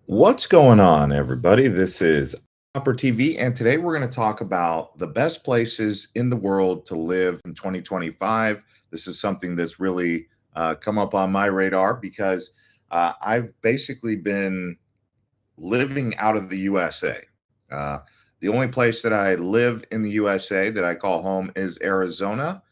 What's going on, everybody? This is Upper TV, and today we're going to talk about the best places in the world to live in 2025. This is something that's really come up on my radar because I've basically been living out of the USA. Uh, the only place that I live in the USA that I call home is Arizona.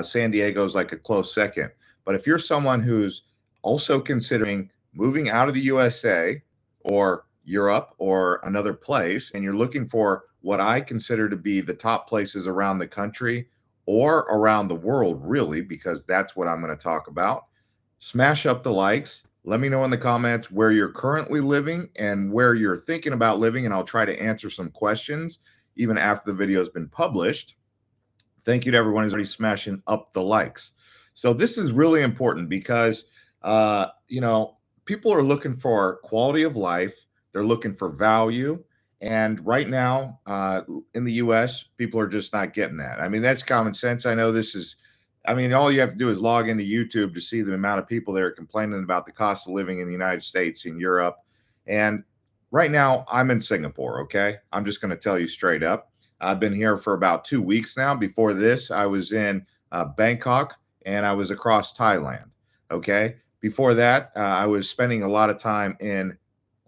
San Diego's like a close second. But if you're someone who's also considering moving out of the USA or Europe or another place, and you're looking for what I consider to be the top places around the country or around the world, really, because that's what I'm going to talk about, smash up the likes. Let me know in the comments where you're currently living and where you're thinking about living, and I'll try to answer some questions even after the video has been published. Thank you to everyone who's already smashing up the likes. So this is really important because people are looking for quality of life, they're looking for value, and right now in the US, people are just not getting that. I mean, that's common sense. I know this is I mean, all you have to do is log into YouTube to see the amount of people that are complaining about the cost of living in the United States, in Europe. And right now, I'm in Singapore, okay? I'm just going to tell you straight up. I've been here for about 2 weeks now. Before this, I was in Bangkok and I was across Thailand, okay? Before that, I was spending a lot of time in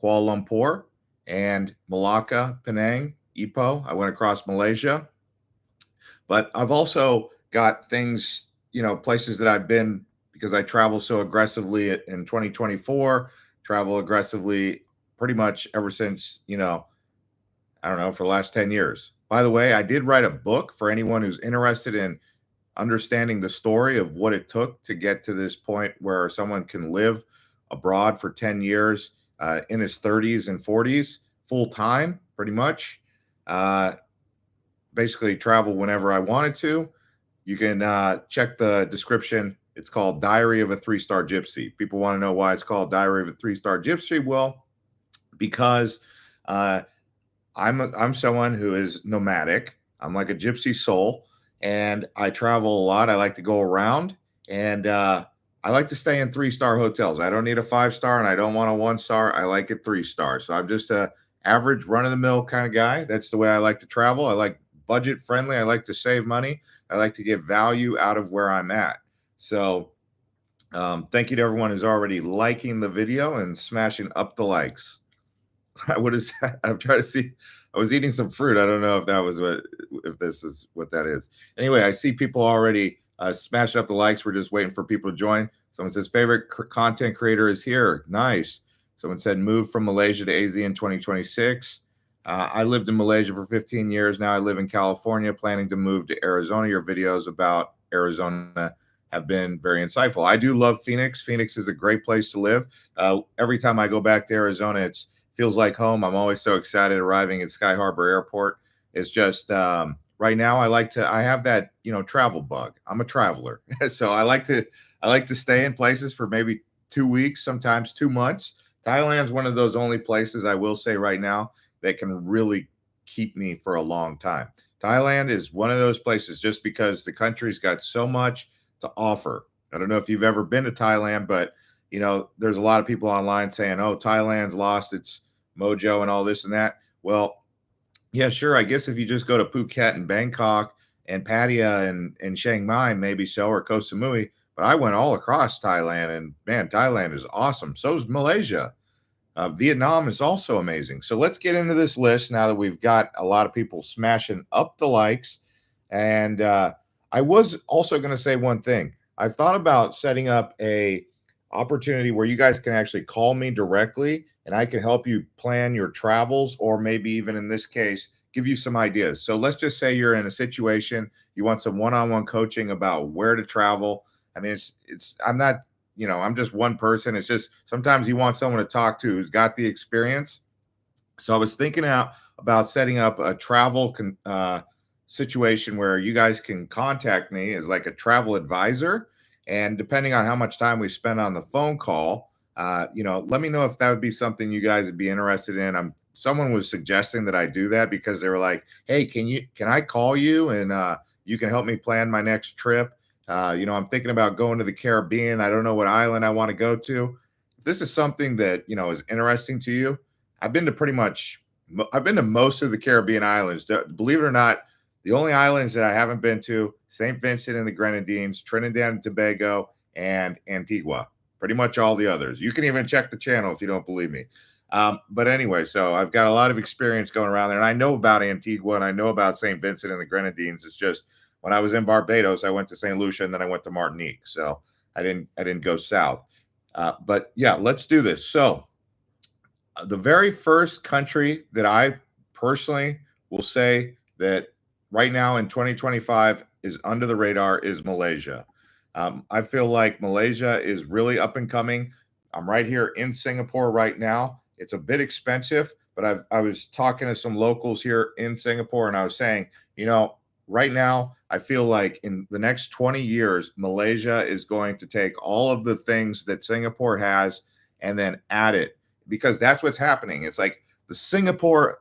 Kuala Lumpur and Malacca, Penang, Ipoh. I went across Malaysia, but I've also got things, places that I've been because I travel so aggressively in 2024, travel aggressively pretty much ever since, I don't know, for the last 10 years. By the way, I did write a book for anyone who's interested in understanding the story of what it took to get to this point where someone can live abroad for 10 years in his 30s and 40s full time, pretty much. Uh, Basically, travel whenever I wanted to. You can check the description. It's called Diary of a Three-Star Gypsy. People want to know why it's called Diary of a Three-Star Gypsy. Well, because uh, I'm someone who is nomadic. I'm like a gypsy soul, and I travel a lot. I like to go around, and I like to stay in three-star hotels. I don't need a five-star, and I don't want a one-star. I like it three-star. So I'm just a average, run-of-the-mill kind of guy. That's the way I like to travel. I like budget friendly. I like to save money. I like to get value out of where I'm at. So thank you to everyone who's already liking the video and smashing up the likes. What is that? I'm trying to see. I was eating some fruit. I don't know if that was if this is what that is. Anyway, I see people already smash up the likes. We're just waiting for people to join. Someone says favorite content creator is here. Nice. Someone said moved from Malaysia to AZ in 2026. I lived in Malaysia for 15 years. Now I live in California, planning to move to Arizona. Your videos about Arizona have been very insightful. I do love Phoenix. Phoenix is a great place to live. Every time I go back to Arizona, it's feels like home. I'm always so excited arriving at Sky Harbor Airport. It's just right now I have that, travel bug. I'm a traveler. So I like to stay in places for maybe 2 weeks, sometimes 2 months. Thailand's one of those only places I will say right now that can really keep me for a long time. Thailand is one of those places just because the country's got so much to offer. I don't know if you've ever been to Thailand, but there's a lot of people online saying, "Oh, Thailand's lost its mojo and all this and that." Well, yeah, sure. I guess if you just go to Phuket and Bangkok and Pattaya and Chiang Mai, maybe so, or Koh Samui. But I went all across Thailand, and man, Thailand is awesome. So is Malaysia. Vietnam is also amazing. So let's get into this list now that we've got a lot of people smashing up the likes. And I was also going to say one thing. I've thought about setting up a opportunity where you guys can actually call me directly and I can help you plan your travels, or maybe even in this case, give you some ideas. So let's just say you're in a situation, you want some one-on-one coaching about where to travel. I mean, I'm not, I'm just one person. It's just sometimes you want someone to talk to who's got the experience. So I was thinking out about setting up a travel situation where you guys can contact me as like a travel advisor. And depending on how much time we spend on the phone call, let me know if that would be something you guys would be interested in. Someone was suggesting that I do that because they were like, "Hey, can I call you and you can help me plan my next trip? I'm thinking about going to the Caribbean. I don't know what island I want to go to. If this is something that is interesting to you, I've been to pretty much I've been to most of the Caribbean islands. Believe it or not, the only islands that I haven't been to, St. Vincent and the Grenadines, Trinidad and Tobago, and Antigua. Pretty much all the others. You can even check the channel if you don't believe me. But anyway, so I've got a lot of experience going around there, and I know about Antigua and I know about St. Vincent and the Grenadines. It's just when I was in Barbados, I went to St. Lucia and then I went to Martinique. So I didn't go south. But yeah, let's do this. So the very first country that I personally will say that right now in 2025 is under the radar is Malaysia. I feel like Malaysia is really up and coming. I'm right here in Singapore right now. It's a bit expensive, but I was talking to some locals here in Singapore, and I was saying, you know, right now I feel like in the next 20 years, Malaysia is going to take all of the things that Singapore has and then add it, because that's what's happening. It's like the Singapore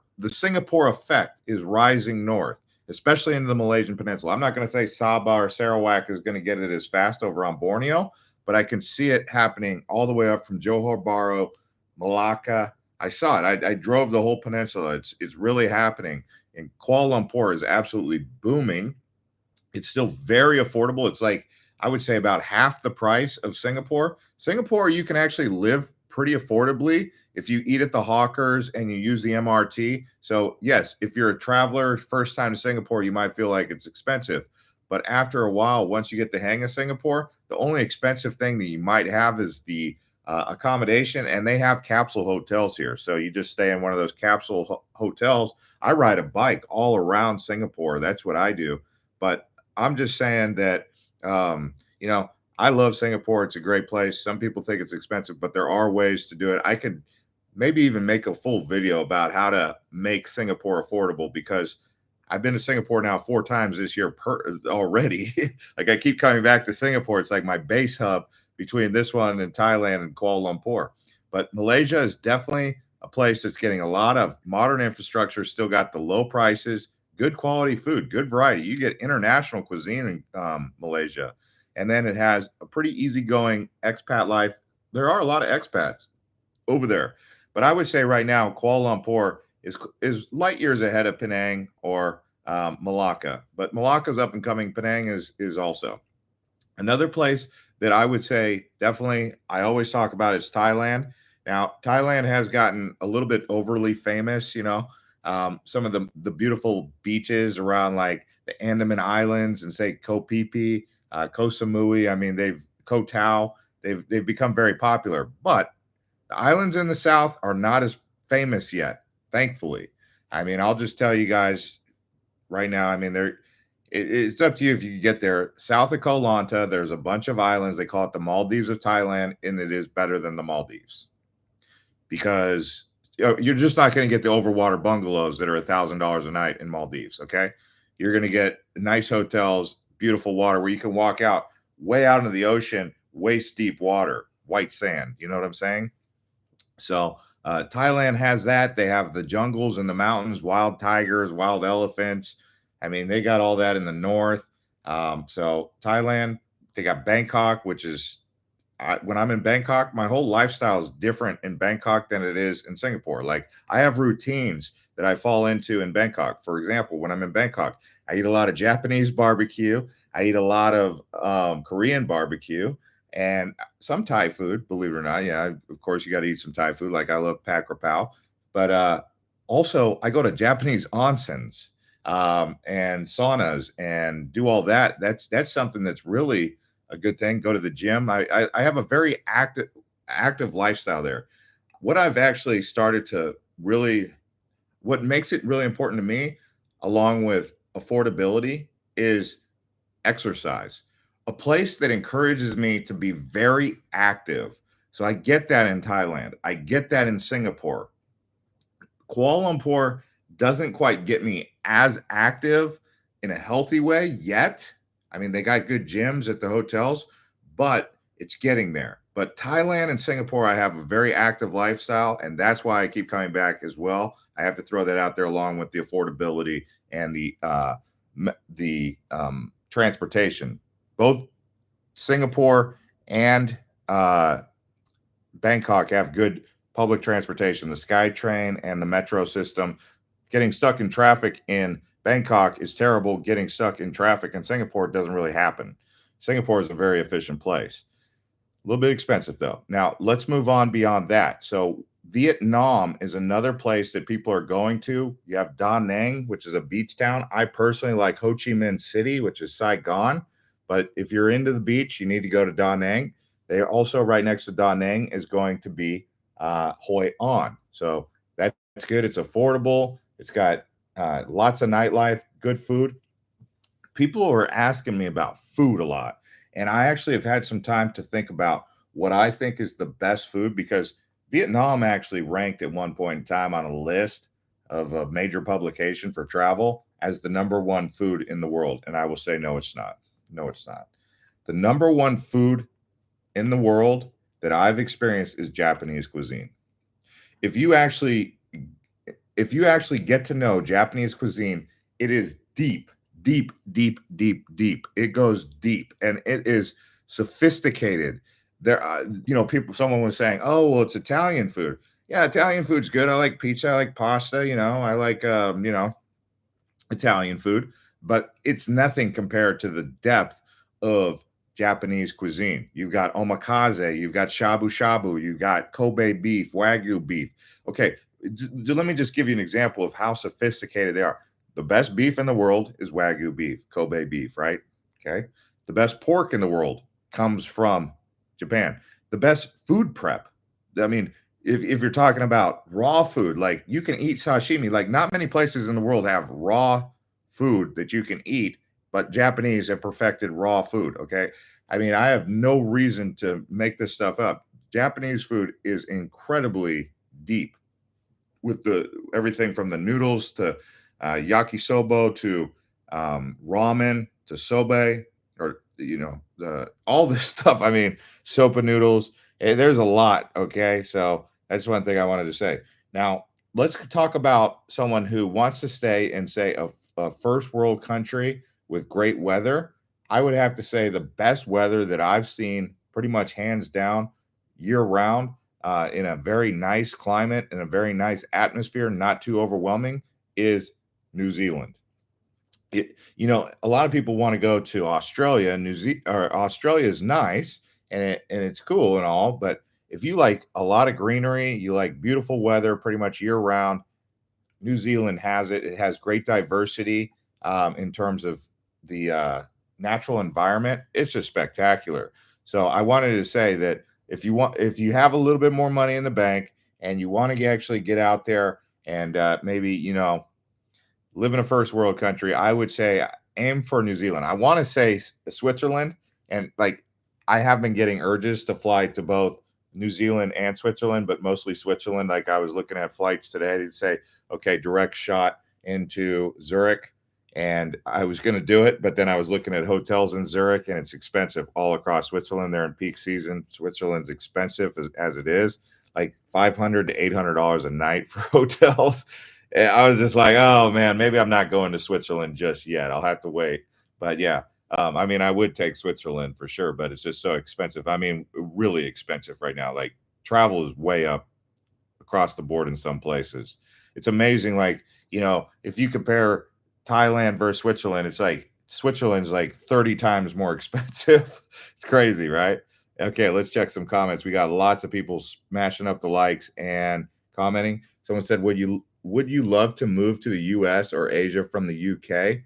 effect is rising north, especially into the Malaysian Peninsula. I'm not going to say Sabah or Sarawak is going to get it as fast over on Borneo, but I can see it happening all the way up from Johor Bahru, Malacca. I saw it. I drove the whole peninsula. It's really happening. And Kuala Lumpur is absolutely booming. It's still very affordable. It's like I would say about half the price of Singapore. Singapore, you can actually live pretty affordably if you eat at the hawkers and you use the MRT. So, yes, if you're a traveler, first time to Singapore, you might feel like it's expensive. But after a while, once you get the hang of Singapore, the only expensive thing that you might have is the accommodation, and they have capsule hotels here. So you just stay in one of those capsule hotels. I ride a bike all around Singapore. That's what I do. But I'm just saying that, you know, I love Singapore. It's a great place. Some people think it's expensive, but there are ways to do it. I could maybe even make a full video about how to make Singapore affordable, because I've been to Singapore now 4 times this year already. Like I keep coming back to Singapore. It's like my base hub between this one and Thailand and Kuala Lumpur. But Malaysia is definitely a place that's getting a lot of modern infrastructure, still got the low prices, good quality food, good variety. You get international cuisine in Malaysia. And then it has a pretty easygoing expat life. There are a lot of expats over there. But I would say right now, Kuala Lumpur is light years ahead of Penang or Malacca. But Malacca's up and coming. Penang is also. Another place that I would say definitely I always talk about is Thailand. Now, Thailand has gotten a little bit overly famous, some of the beautiful beaches around like the Andaman Islands and say Koh Phi Phi, Koh Samui. I mean, Koh Tao. They've become very popular, but the islands in the south are not as famous yet, thankfully. I mean, I'll just tell you guys right now. I mean, it's up to you if you can get there. South of Koh Lanta, there's a bunch of islands. They call it the Maldives of Thailand, and it is better than the Maldives because you're just not going to get the overwater bungalows that are $1,000 a night in Maldives. Okay, you're going to get nice hotels, beautiful water where you can walk out way out into the ocean, waist deep water, white sand. You know what I'm saying? So Thailand has that. They have the jungles and the mountains, wild tigers, wild elephants. I mean, they got all that in the north. So Thailand, they got Bangkok, which is when I'm in Bangkok, my whole lifestyle is different in Bangkok than it is in Singapore. Like I have routines that I fall into in Bangkok. For example, when I'm in Bangkok, I eat a lot of Japanese barbecue. I eat a lot of Korean barbecue and some Thai food, believe it or not. Yeah, of course, you got to eat some Thai food. Like I love Pat Krapao. But also, I go to Japanese onsens and saunas and do all that. That's something that's really a good thing. Go to the gym. I have a very active lifestyle there. What I've actually started to really, what makes it really important to me, along with affordability, is exercise. A place that encourages me to be very active. So I get that in Thailand. I get that in Singapore. Kuala Lumpur doesn't quite get me as active in a healthy way yet. I mean, they got good gyms at the hotels, but it's getting there. But Thailand and Singapore, I have a very active lifestyle, and that's why I keep coming back as well. I have to throw that out there along with the affordability and the transportation. Both Singapore and Bangkok have good public transportation, the SkyTrain and the metro system. Getting stuck in traffic in Bangkok is terrible. Getting stuck in traffic in Singapore doesn't really happen. Singapore is a very efficient place. A little bit expensive though. Now let's move on beyond that. So Vietnam is another place that people are going to. You have Da Nang, which is a beach town. I personally like Ho Chi Minh City, which is Saigon. But if you're into the beach, you need to go to Da Nang. They are also right next to Da Nang is going to be Hoi An. So that's good. It's affordable. It's got lots of nightlife, good food. People are asking me about food a lot. And I actually have had some time to think about what I think is the best food because Vietnam actually ranked at one point in time on a list of a major publication for travel as the number one food in the world. And I will say, no, it's not. No, it's not. The number one food in the world that I've experienced is Japanese cuisine. If you actually if you actually get to know Japanese cuisine, it is deep, deep, deep, deep, deep. It goes deep and it is sophisticated. There, people. Someone was saying, "Oh, well, it's Italian food." Yeah, Italian food's good. I like pizza. I like pasta. I like Italian food, but it's nothing compared to the depth of Japanese cuisine. You've got omakase, you've got shabu shabu, you've got Kobe beef, Wagyu beef. Okay, let me just give you an example of how sophisticated they are. The best beef in the world is Wagyu beef, Kobe beef, right? Okay. The best pork in the world comes from Japan. The best food prep. I mean, if you're talking about raw food, like you can eat sashimi, like not many places in the world have raw food that you can eat, but Japanese have perfected raw food. Okay. I mean, I have no reason to make this stuff up. Japanese food is incredibly deep with the everything from the noodles to yakisoba to ramen to soba or all this stuff. I mean, sopa noodles. There's a lot. Okay, so that's one thing I wanted to say. Now let's talk about someone who wants to stay in, say, a first world country with great weather. I would have to say the best weather that I've seen, pretty much hands down, year round, in a very nice climate and a very nice atmosphere, not too overwhelming, is New Zealand. A lot of people want to go to Australia. Australia is nice and it's cool and all, but if you like a lot of greenery, you like beautiful weather, pretty much year round, New Zealand has it. It has great diversity in terms of the natural environment. It's just spectacular. So I wanted to say that if you have a little bit more money in the bank and you want to actually get out there and maybe live in a first world country, I would say aim for New Zealand. I want to say Switzerland, and like I have been getting urges to fly to both New Zealand and Switzerland, but mostly Switzerland. Like I was looking at flights today to say, okay, direct shot into Zurich. And I was going to do it, but then I was looking at hotels in Zurich and it's expensive all across Switzerland. They're in peak season. Switzerland's expensive as it is, like $500 to $800 a night for hotels. And I was just like, oh man, maybe I'm not going to Switzerland just yet. I'll have to wait. But yeah, I mean, I would take Switzerland for sure, but it's just so expensive. I mean, really expensive right now. Like travel is way up across the board in some places. It's amazing. Like, if you compare Thailand versus Switzerland, it's like Switzerland's like 30 times more expensive. It's crazy, right? Okay, let's check some comments. We got lots of people smashing up the likes and commenting. Someone said, would you love to move to the US or Asia from the UK?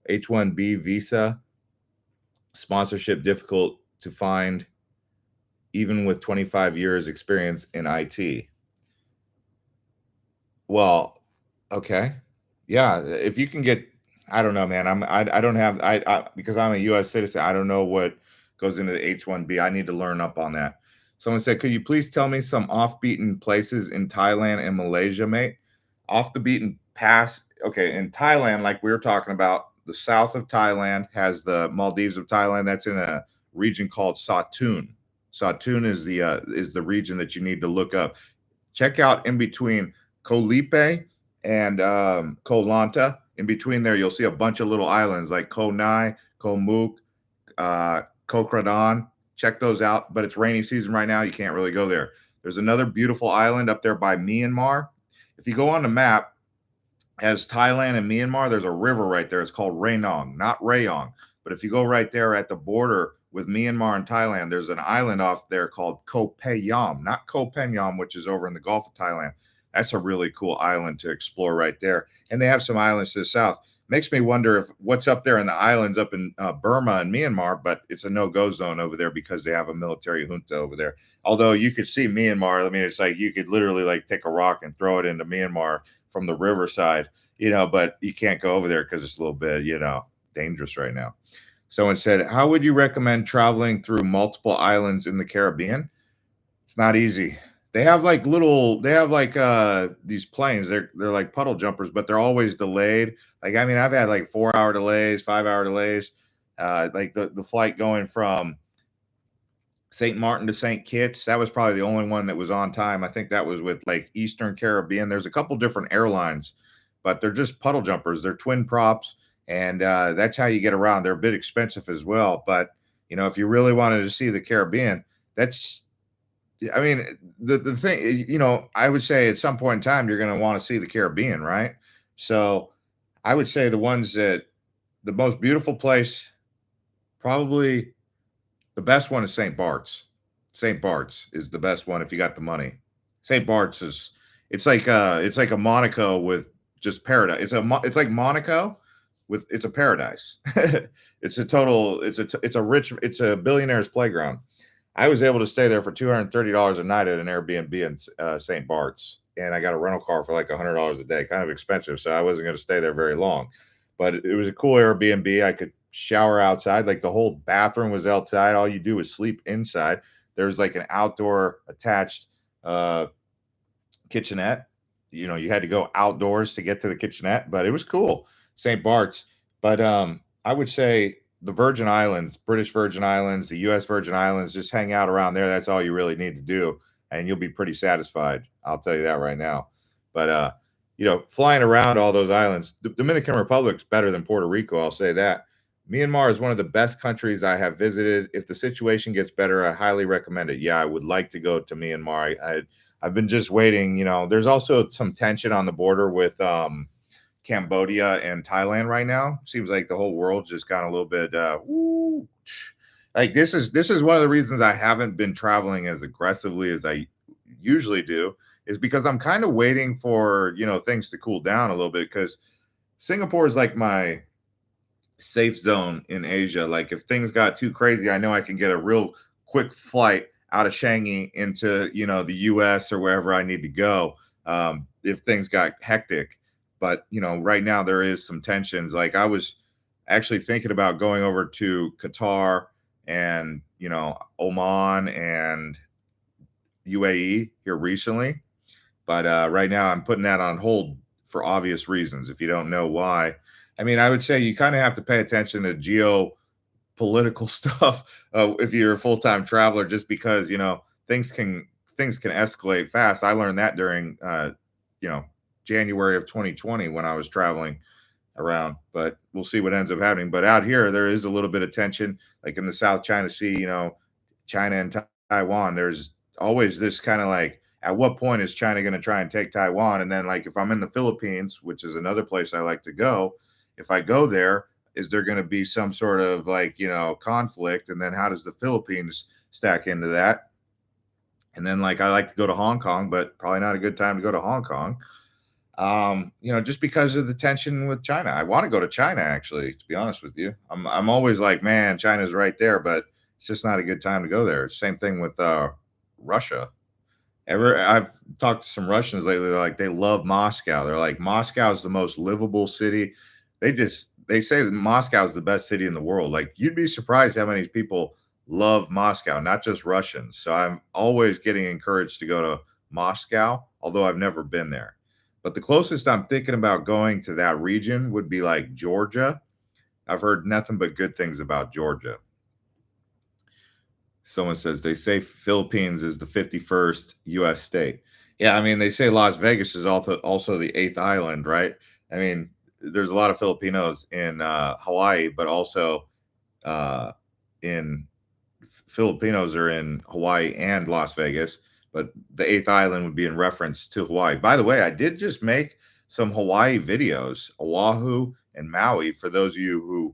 H1B visa sponsorship difficult to find even with 25 years experience in IT. Well, okay. Yeah, if you can get, I don't know, man. I don't have because I'm a US citizen, I don't know what goes into the H1B. I need to learn up on that. Someone said, "Could you please tell me some off-beaten places in Thailand and Malaysia, mate?" Off the beaten pass. Okay, in Thailand, like we were talking about, the south of Thailand has the Maldives of Thailand. That's in a region called Satun. Satun is the region that you need to look up. Check out in between Koh Lipe and Koh Lanta. In between there, you'll see a bunch of little islands like Koh Nai, Koh Mook, Koh Kradan. Check those out. But it's rainy season right now. You can't really go there. There's another beautiful island up there by Myanmar. If you go on the map, as Thailand and Myanmar, there's a river right there. It's called Raenong, not Rayong. But if you go right there at the border with Myanmar and Thailand, there's an island off there called Koh Payam, not Koh Phenyam, which is over in the Gulf of Thailand. That's a really cool island to explore right there. And they have some islands to the south. Makes me wonder if what's up there in the islands up in Burma and Myanmar, but it's a no-go zone over there because they have a military junta over there. Although you could see Myanmar, I mean, it's like you could literally like take a rock and throw it into Myanmar from the riverside, but you can't go over there because it's a little bit, dangerous right now. Someone said, how would you recommend traveling through multiple islands in the Caribbean? It's not easy. They have these planes. They're like puddle jumpers, but they're always delayed. Like, I mean, I've had like 4-hour delays, 5-hour delays. Like the flight going from St. Martin to St. Kitts, that was probably the only one that was on time. I think that was with like Eastern Caribbean. There's a couple different airlines, but they're just puddle jumpers. They're twin props, and that's how you get around. They're a bit expensive as well, but if you really wanted to see the Caribbean, I mean, the thing, I would say at some point in time, you're going to want to see the Caribbean, right? So I would say the most beautiful place, probably the best one is St. Bart's. St. Bart's is the best one if you got the money. St. Bart's it's like a Monaco with just paradise. It's like Monaco it's a paradise. It's a billionaire's playground. I was able to stay there for $230 a night at an Airbnb in St. Bart's, and I got a rental car for like $100 a day, kind of expensive, so I wasn't going to stay there very long. But it was a cool Airbnb. I could shower outside, like the whole bathroom was outside. All you do is sleep inside. There's like an outdoor attached kitchenette. You had to go outdoors to get to the kitchenette, but it was cool. St. Bart's. But I would say the Virgin Islands, British Virgin Islands, the U.S. Virgin Islands, just hang out around there. That's all you really need to do, and you'll be pretty satisfied. I'll tell you that right now. But flying around all those islands, the Dominican Republic's better than Puerto Rico. I'll say that. Myanmar is one of the best countries I have visited. If the situation gets better, I highly recommend it. Yeah, I would like to go to Myanmar. I've been just waiting. There's also some tension on the border with Cambodia and Thailand right now. Seems like the whole world just got a little bit like this is one of the reasons I haven't been traveling as aggressively as I usually do, is because I'm kind of waiting for things to cool down a little bit, because Singapore is like my safe zone in Asia. Like if things got too crazy, I know I can get a real quick flight out of Changi into the US or wherever I need to go if things got hectic. But right now there is some tensions. Like I was actually thinking about going over to Qatar and Oman and UAE here recently, but right now I'm putting that on hold for obvious reasons. If you don't know why, I mean, I would say you kind of have to pay attention to geopolitical stuff if you're a full-time traveler, just because things can escalate fast. I learned that during January of 2020 when I was traveling around, but we'll see what ends up happening. But out here, there is a little bit of tension, like in the South China Sea, China and Taiwan. There's always this kind of like, at what point is China going to try and take Taiwan? And then like, if I'm in the Philippines, which is another place I like to go, if I go there, is there going to be some sort of like, conflict? And then how does the Philippines stack into that? And then like, I like to go to Hong Kong, but probably not a good time to go to Hong Kong. Just because of the tension with China. I want to go to China, actually, to be honest with you. I'm always like, man, China's right there, but it's just not a good time to go there. Same thing with Russia. I've talked to some Russians lately. They're like, they love Moscow. They're like, Moscow is the most livable city. They say that Moscow is the best city in the world. Like, you'd be surprised how many people love Moscow, not just Russians. So I'm always getting encouraged to go to Moscow, although I've never been there. But the closest I'm thinking about going to that region would be like Georgia. I've heard nothing but good things about Georgia. Someone says they say Philippines is the 51st U.S. state. Yeah, I mean, they say Las Vegas is also the 8th island, right? I mean, there's a lot of Filipinos in Hawaii, but also in Filipinos are in Hawaii and Las Vegas. but the eighth island would be in reference to Hawaii. By the way, I did just make some Hawaii videos, Oahu and Maui. For those of you who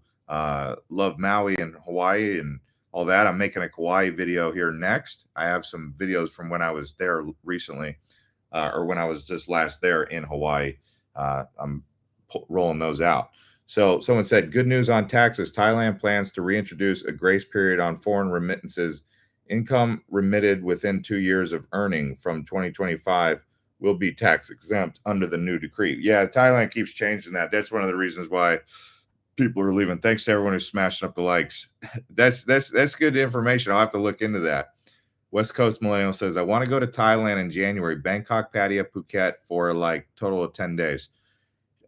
love Maui and Hawaii and all that, I'm making a Kauai video here next. I have some videos from when I was there recently, or when I was just last there in Hawaii. I'm rolling those out. So someone said, good news on taxes. Thailand plans to reintroduce a grace period on foreign remittances. Income remitted within 2 years of earning from 2025 will be tax exempt under the new decree. Yeah, Thailand keeps changing that. That's one of the reasons why people are leaving. Thanks to everyone who's smashing up the likes. That's good information. I'll have to look into that. West Coast Millennial says, I want to go to Thailand in January, Bangkok, Pattaya, Phuket for like total of 10 days.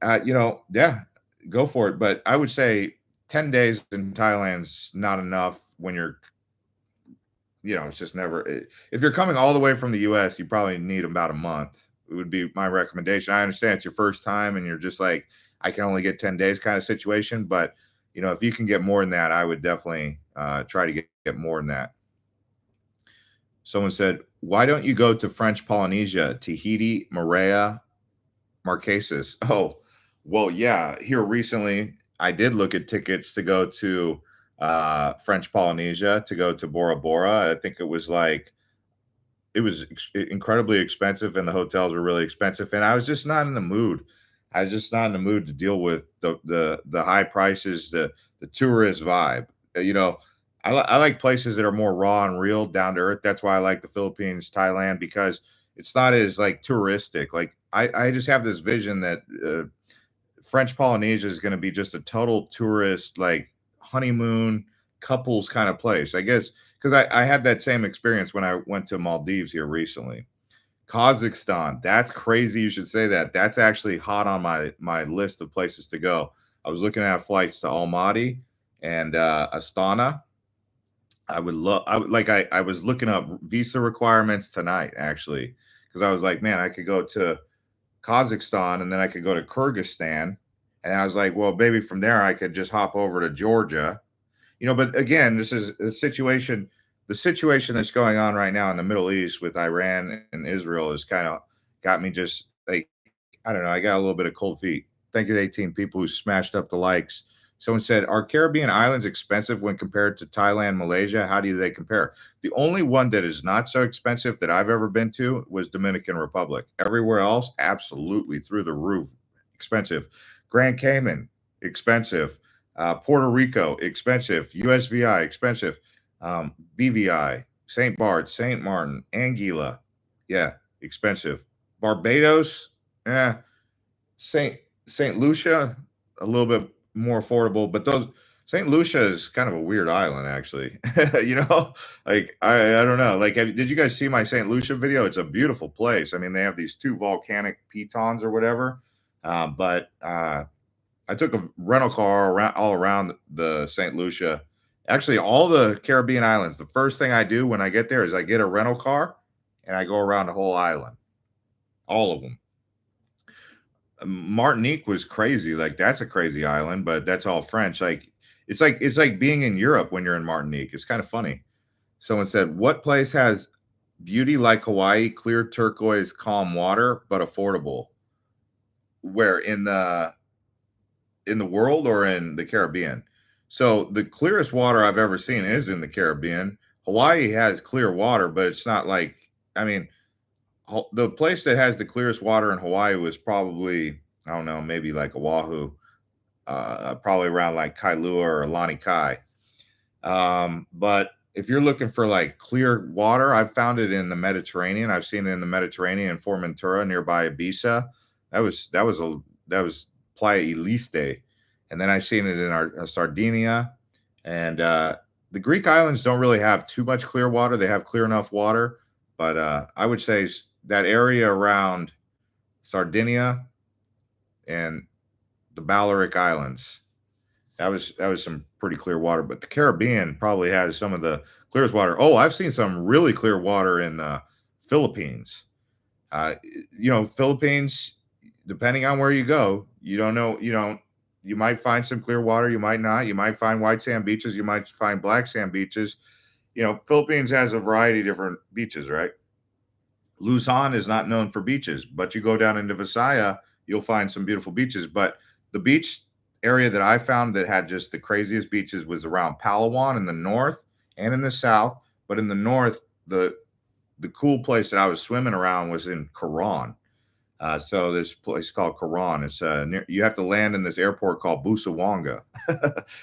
Yeah, go for it. But I would say 10 days in Thailand's not enough when you're, it's just never, if you're coming all the way from the US, you probably need about a month. It would be my recommendation. I understand it's your first time and you're just like, I can only get 10 days kind of situation. But, if you can get more than that, I would definitely try to get more than that. Someone said, why don't you go to French Polynesia, Tahiti, Moorea, Marquesas? Oh, well, yeah. Here recently, I did look at tickets to go to French Polynesia, to go to Bora Bora. I think it was incredibly expensive and the hotels were really expensive. And I was just not in the mood. I was just not in the mood to deal with the high prices, the tourist vibe. I like places that are more raw and real, down to earth. That's why I like the Philippines, Thailand, because it's not as like touristic. Like I just have this vision that French Polynesia is going to be just a total tourist, like honeymoon couples kind of place. I guess because I had that same experience when I went to Maldives here recently. Kazakhstan, that's crazy. You should say that. That's actually hot on my list of places to go. I was looking at flights to Almaty and Astana. I was looking up visa requirements tonight, actually, because I was like, man, I could go to Kazakhstan and then I could go to Kyrgyzstan. And I was like, well, maybe from there I could just hop over to Georgia. But again, this is a situation. The situation that's going on right now in the Middle East with Iran and Israel has kind of got me just like, I don't know. I got a little bit of cold feet. Thank you to 18 people who smashed up the likes. Someone said, are Caribbean islands expensive when compared to Thailand, Malaysia? How do they compare? The only one that is not so expensive that I've ever been to was Dominican Republic. Everywhere else, absolutely through the roof, expensive. Grand Cayman, expensive. Puerto Rico, expensive. USVI, expensive. BVI, St. Barth, St. Martin, Anguilla, yeah, expensive. Barbados, St. Lucia, a little bit more affordable, but those St. Lucia is kind of a weird island, actually. Like I don't know. Like, did you guys see my St. Lucia video? It's a beautiful place. I mean, they have these two volcanic pitons or whatever, but I took a rental car all around the St. Lucia. Actually, all the Caribbean islands, the first thing I do when I get there is I get a rental car and I go around the whole island, all of them. Martinique was crazy. Like, that's a crazy island, but that's all French. It's like being in Europe when you're in Martinique. It's kind of funny. Someone said, what place has beauty like Hawaii, clear turquoise, calm water, but affordable? Where, in the world or in the Caribbean? So the clearest water I've ever seen is in the Caribbean. Hawaii has clear water, but it's not like, I mean, the place that has the clearest water in Hawaii was probably, I don't know, maybe like Oahu, probably around like Kailua or Lanikai. But if you're looking for like clear water, I've found it in the Mediterranean. I've seen it in the Mediterranean in Formentura nearby Ibiza. That was Playa Eliste. And then I've seen it in our Sardinia. And the Greek islands don't really have too much clear water. They have clear enough water. But I would say that area around Sardinia and the Balearic Islands, that was some pretty clear water. But the Caribbean probably has some of the clearest water. Oh, I've seen some really clear water in the Philippines. Philippines, depending on where you go, you don't know, you might find some clear water, you might not. You might find white sand beaches, you might find black sand beaches. Philippines has a variety of different beaches, right? Luzon is not known for beaches, but you go down into Visaya, you'll find some beautiful beaches. But the beach area that I found that had just the craziest beaches was around Palawan in the north and in the south. But in the north, the cool place that I was swimming around was in Coron. So this place called Coron. It's you have to land in this airport called Busawanga.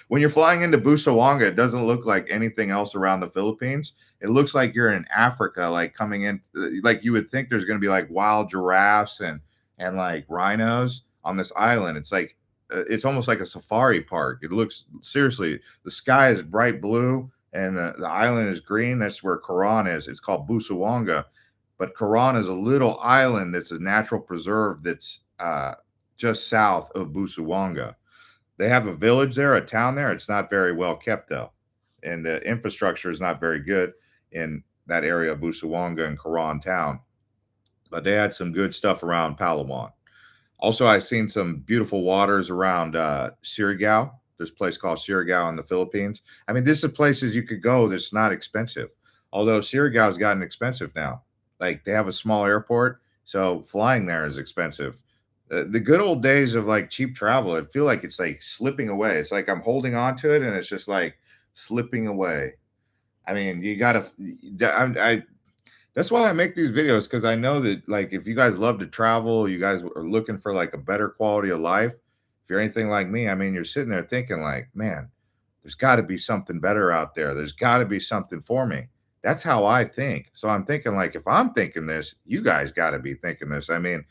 When you're flying into Busawanga, it doesn't look like anything else around the Philippines. It looks like you're in Africa, like coming in, like you would think there's going to be like wild giraffes and like rhinos on this island. It's like it's almost like a safari park. It looks seriously. The sky is bright blue and the island is green. That's where Coron is. It's called Busawanga, but Coron is a little island that's a natural preserve that's just south of Busawanga. They have a village there, a town there. It's not very well kept though, and the infrastructure is not very good in that area of Busawanga and Coron town. But they had some good stuff around Palawan. Also, I've seen some beautiful waters around Surigao. This place called Surigao in the Philippines. I mean, this is places you could go that's not expensive. Although Surigao's gotten expensive now. Like they have a small airport, so flying there is expensive. The good old days of like cheap travel, I feel like it's like slipping away. It's like I'm holding on to it and it's just like slipping away. I mean, you gotta. I that's why I make these videos because I know that like if you guys love to travel, you guys are looking for like a better quality of life. If you're anything like me, I mean, you're sitting there thinking like, man, there's got to be something better out there. There's got to be something for me. That's how I think. So I'm thinking like if I'm thinking this, you guys got to be thinking this. I mean,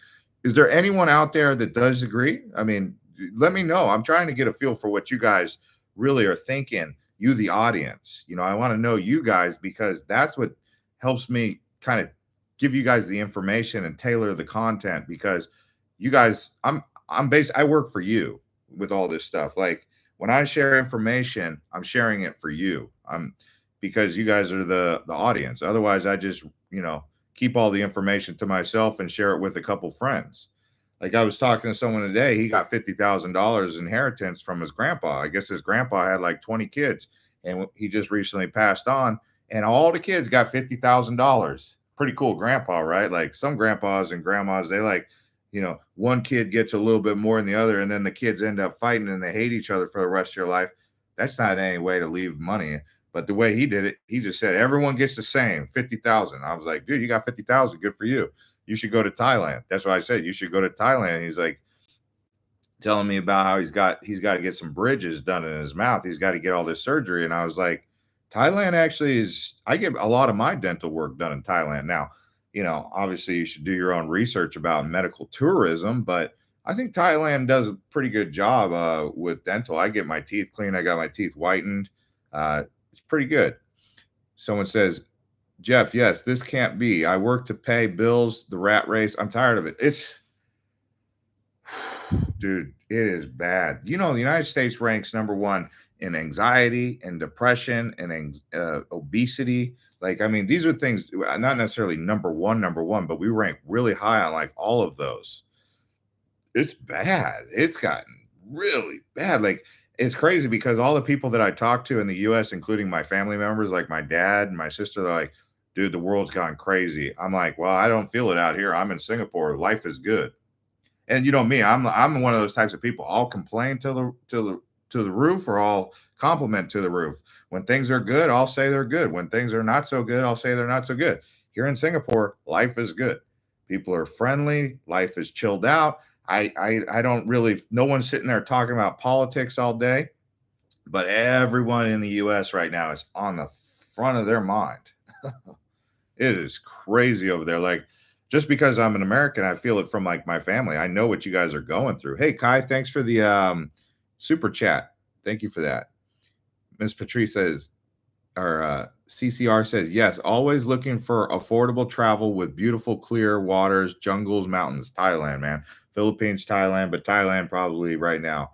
is there anyone out there that does agree? I mean, let me know. I'm trying to get a feel for what you guys really are thinking, you the audience. I want to know you guys because that's what helps me kind of give you guys the information and tailor the content because you guys I work for you with all this stuff. Like when I share information, I'm sharing it for you. I'm because you guys are the audience. Otherwise, I just, keep all the information to myself and share it with a couple friends. Like I was talking to someone today, he got $50,000 inheritance from his grandpa. I guess his grandpa had like 20 kids and he just recently passed on and all the kids got $50,000. Pretty cool grandpa, right? Like some grandpas and grandmas, they like, one kid gets a little bit more than the other, and then the kids end up fighting and they hate each other for the rest of your life. That's not any way to leave money. But the way he did it, he just said everyone gets the same 50,000. I was like, dude, you got 50,000. Good for you. You should go to Thailand. That's what I said. You should go to Thailand. He's like, telling me about how he's got to get some bridges done in his mouth. He's got to get all this surgery. And I was like, Thailand actually is I get a lot of my dental work done in Thailand. Now, obviously you should do your own research about medical tourism, but I think Thailand does a pretty good job with dental. I get my teeth cleaned, I got my teeth whitened. It's pretty good. Someone says, Jeff, yes, this can't be. I work to pay bills, the rat race. I'm tired of it. Dude, it is bad. The United States ranks number one in anxiety and depression and obesity. Like, I mean, these are things not necessarily number one, but we rank really high on like all of those. It's bad. It's gotten really bad. Like, it's crazy because all the people that I talk to in the US, including my family members, like my dad and my sister, they're like, dude, the world's gone crazy. I'm like, well, I don't feel it out here. I'm in Singapore. Life is good. And you know me, I'm one of those types of people. I'll complain to the roof, or I'll compliment to the roof. When things are good, I'll say they're good. When things are not so good, I'll say they're not so good. Here in Singapore, life is good. People are friendly. Life is chilled out. I don't really. No one's sitting there talking about politics all day, but everyone in the U.S. right now is on the front of their mind. It is crazy over there. Like, just because I'm an American, I feel it from like my family. I know what you guys are going through. Hey, Kai, thanks for the super chat. Thank you for that. Miss Patrice says, or CCR says, yes, always looking for affordable travel with beautiful, clear waters, jungles, mountains. Thailand, man. Philippines, Thailand, but Thailand probably right now.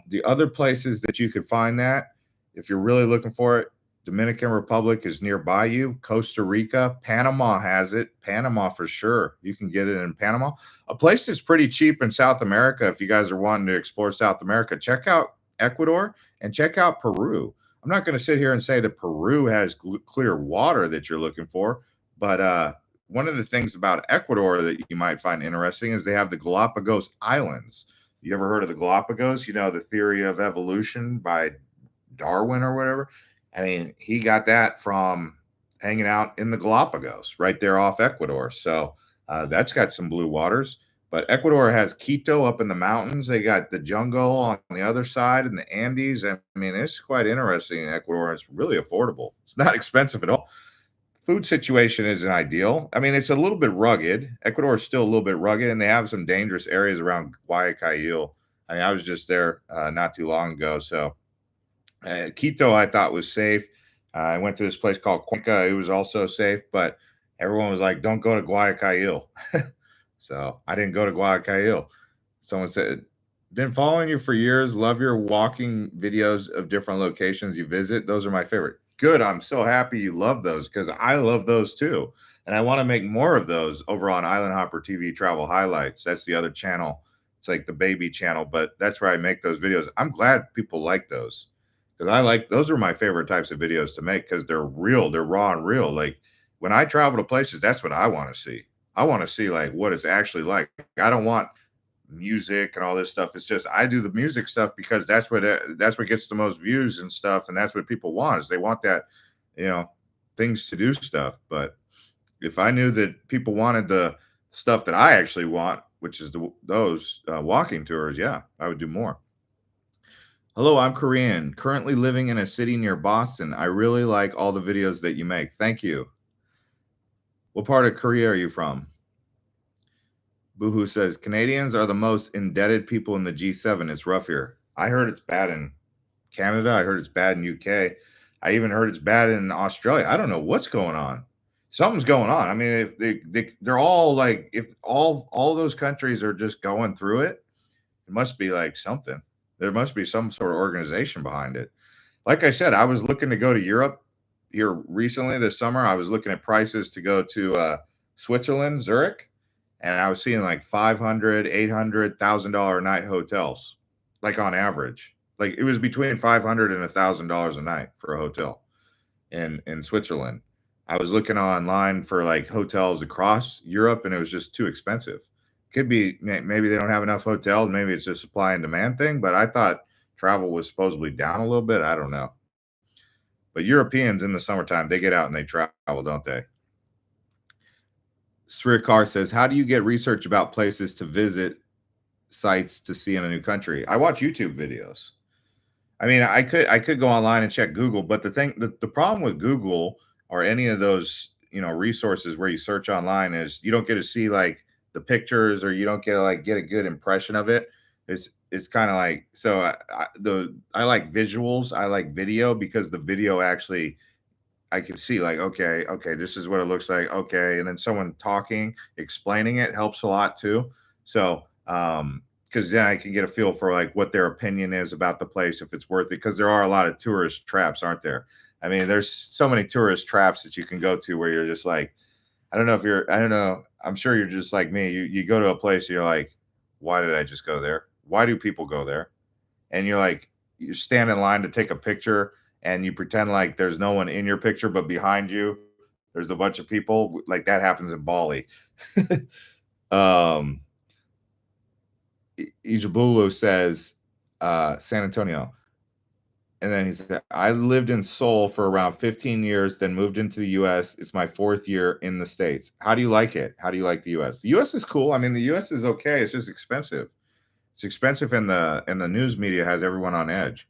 The other places that you could find that, if you're really looking for it, Dominican Republic is nearby you. Costa Rica, Panama has it. Panama for sure. You can get it in Panama. A place that's pretty cheap in South America. If you guys are wanting to explore South America, check out Ecuador and check out Peru. I'm not going to sit here and say that Peru has clear water that you're looking for, but one of the things about Ecuador that you might find interesting is they have the Galapagos Islands. You ever heard of the Galapagos? You know, the theory of evolution by Darwin or whatever. I mean, he got that from hanging out in the Galapagos right there off Ecuador. So that's got some blue waters. But Ecuador has Quito up in the mountains. They got the jungle on the other side in the Andes. I mean, it's quite interesting in Ecuador. It's really affordable. It's not expensive at all. Food situation isn't ideal. I mean, it's a little bit rugged. Ecuador is still a little bit rugged, and they have some dangerous areas around Guayaquil. I mean, I was just there not too long ago. So Quito, I thought was safe. I went to this place called Cuenca. It was also safe, but everyone was like, "Don't go to Guayaquil." So I didn't go to Guayaquil. Someone said, "Been following you for years. Love your walking videos of different locations you visit. Those are my favorite." Good. I'm so happy you love those because I love those too. And I want to make more of those over on Island Hopper TV Travel Highlights. That's the other channel. It's like the baby channel, but that's where I make those videos. I'm glad people like those because I like those are my favorite types of videos to make because they're real, they're raw and real. Like when I travel to places, that's what I want to see. I want to see like what it's actually like. I don't want music and all this stuff. It's just I do the music stuff because that's what gets the most views and stuff, and that's what people want is they want that, you know, things to do stuff. But if I knew that people wanted the stuff that I actually want, which is those walking tours, yeah, I would do more. Hello, I'm Korean, currently living in a city near Boston. I really like all the videos that you make. Thank you. What part of Korea are you from? Boohoo says Canadians are the most indebted people in the G7. It's rough here. I heard it's bad in Canada. I heard it's bad in UK. I even heard it's bad in Australia. I don't know what's going on. Something's going on. I mean, if they're all like if all those countries are just going through it, it must be like something. There must be some sort of organization behind it. Like I said, I was looking to go to Europe here recently this summer. I was looking at prices to go to Switzerland, Zurich, and I was seeing like 500, 800,000 dollar a night hotels, like on average. Like it was between 500 and $1,000 a night for a hotel in Switzerland. I was looking online for like hotels across Europe, and it was just too expensive. Could be maybe they don't have enough hotels. Maybe it's just supply and demand thing. But I thought travel was supposedly down a little bit. I don't know. But Europeans in the summertime, they get out and they travel, don't they? Srikar says, "How do you get research about places to visit, sites to see in a new country?" I watch YouTube videos. I mean, I could go online and check Google, but the problem with Google or any of those, you know, resources where you search online is you don't get to see like the pictures or you don't get to like get a good impression of it. It's kind of like so I like visuals. I like video because the video actually I can see like, okay, this is what it looks like. Okay. And then someone talking, explaining it helps a lot too. So, because then I can get a feel for like what their opinion is about the place, if it's worth it. Because there are a lot of tourist traps, aren't there? I mean, there's so many tourist traps that you can go to where you're just like, I don't know. I'm sure you're just like me. You go to a place, and you're like, why did I just go there? Why do people go there? And you're like, you stand in line to take a picture and you pretend like there's no one in your picture, but behind you, there's a bunch of people. Like that happens in Bali. um, Ijabulu says, San Antonio. And then he said, I lived in Seoul for around 15 years, then moved into the US. It's my fourth year in the States. How do you like it? How do you like the US? The US is cool. I mean, the US is okay. It's just expensive. It's expensive, and the news media has everyone on edge.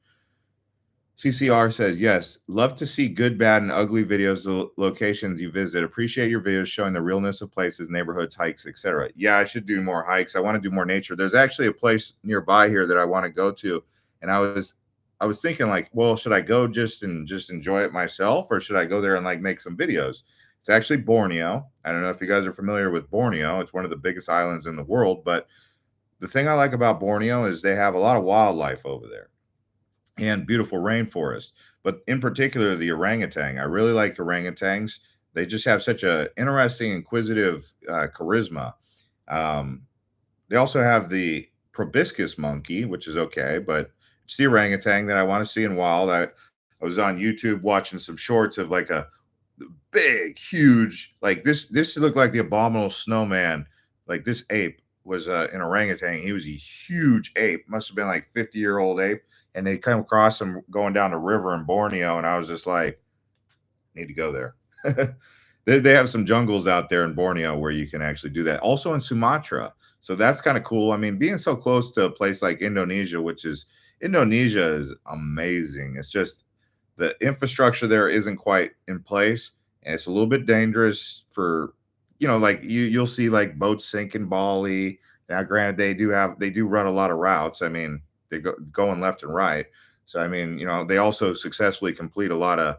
CCR says, yes, love to see good, bad, and ugly videos of locations you visit. Appreciate your videos showing the realness of places, neighborhoods, hikes, etc. Yeah, I should do more hikes. I want to do more nature. There's actually a place nearby here that I want to go to, and I was thinking like, well, should I go just enjoy it myself, or should I go there and like make some videos? It's actually Borneo. I don't know if you guys are familiar with Borneo. It's one of the biggest islands in the world, but the thing I like about Borneo is they have a lot of wildlife over there and beautiful rainforest, but in particular the orangutan. I really like orangutans. They just have such a interesting, inquisitive charisma. Um, they also have the proboscis monkey, which is okay, but it's the orangutan that I want to see in wild. I was on YouTube watching some shorts of like big, huge. Like this looked like the abominable snowman. Like this ape was an orangutan. He was a huge ape. Must have been like 50-year-old ape. And they come across him going down the river in Borneo, and I was just like, need to go there. They have some jungles out there in Borneo where you can actually do that. Also in Sumatra. So that's kind of cool. I mean, being so close to a place like Indonesia, Indonesia is amazing. It's just the infrastructure there isn't quite in place, and it's a little bit dangerous for, like you'll see like boats sink in Bali. Now, granted, they do run a lot of routes. I mean, they go going left and right. So I mean, they also successfully complete a lot of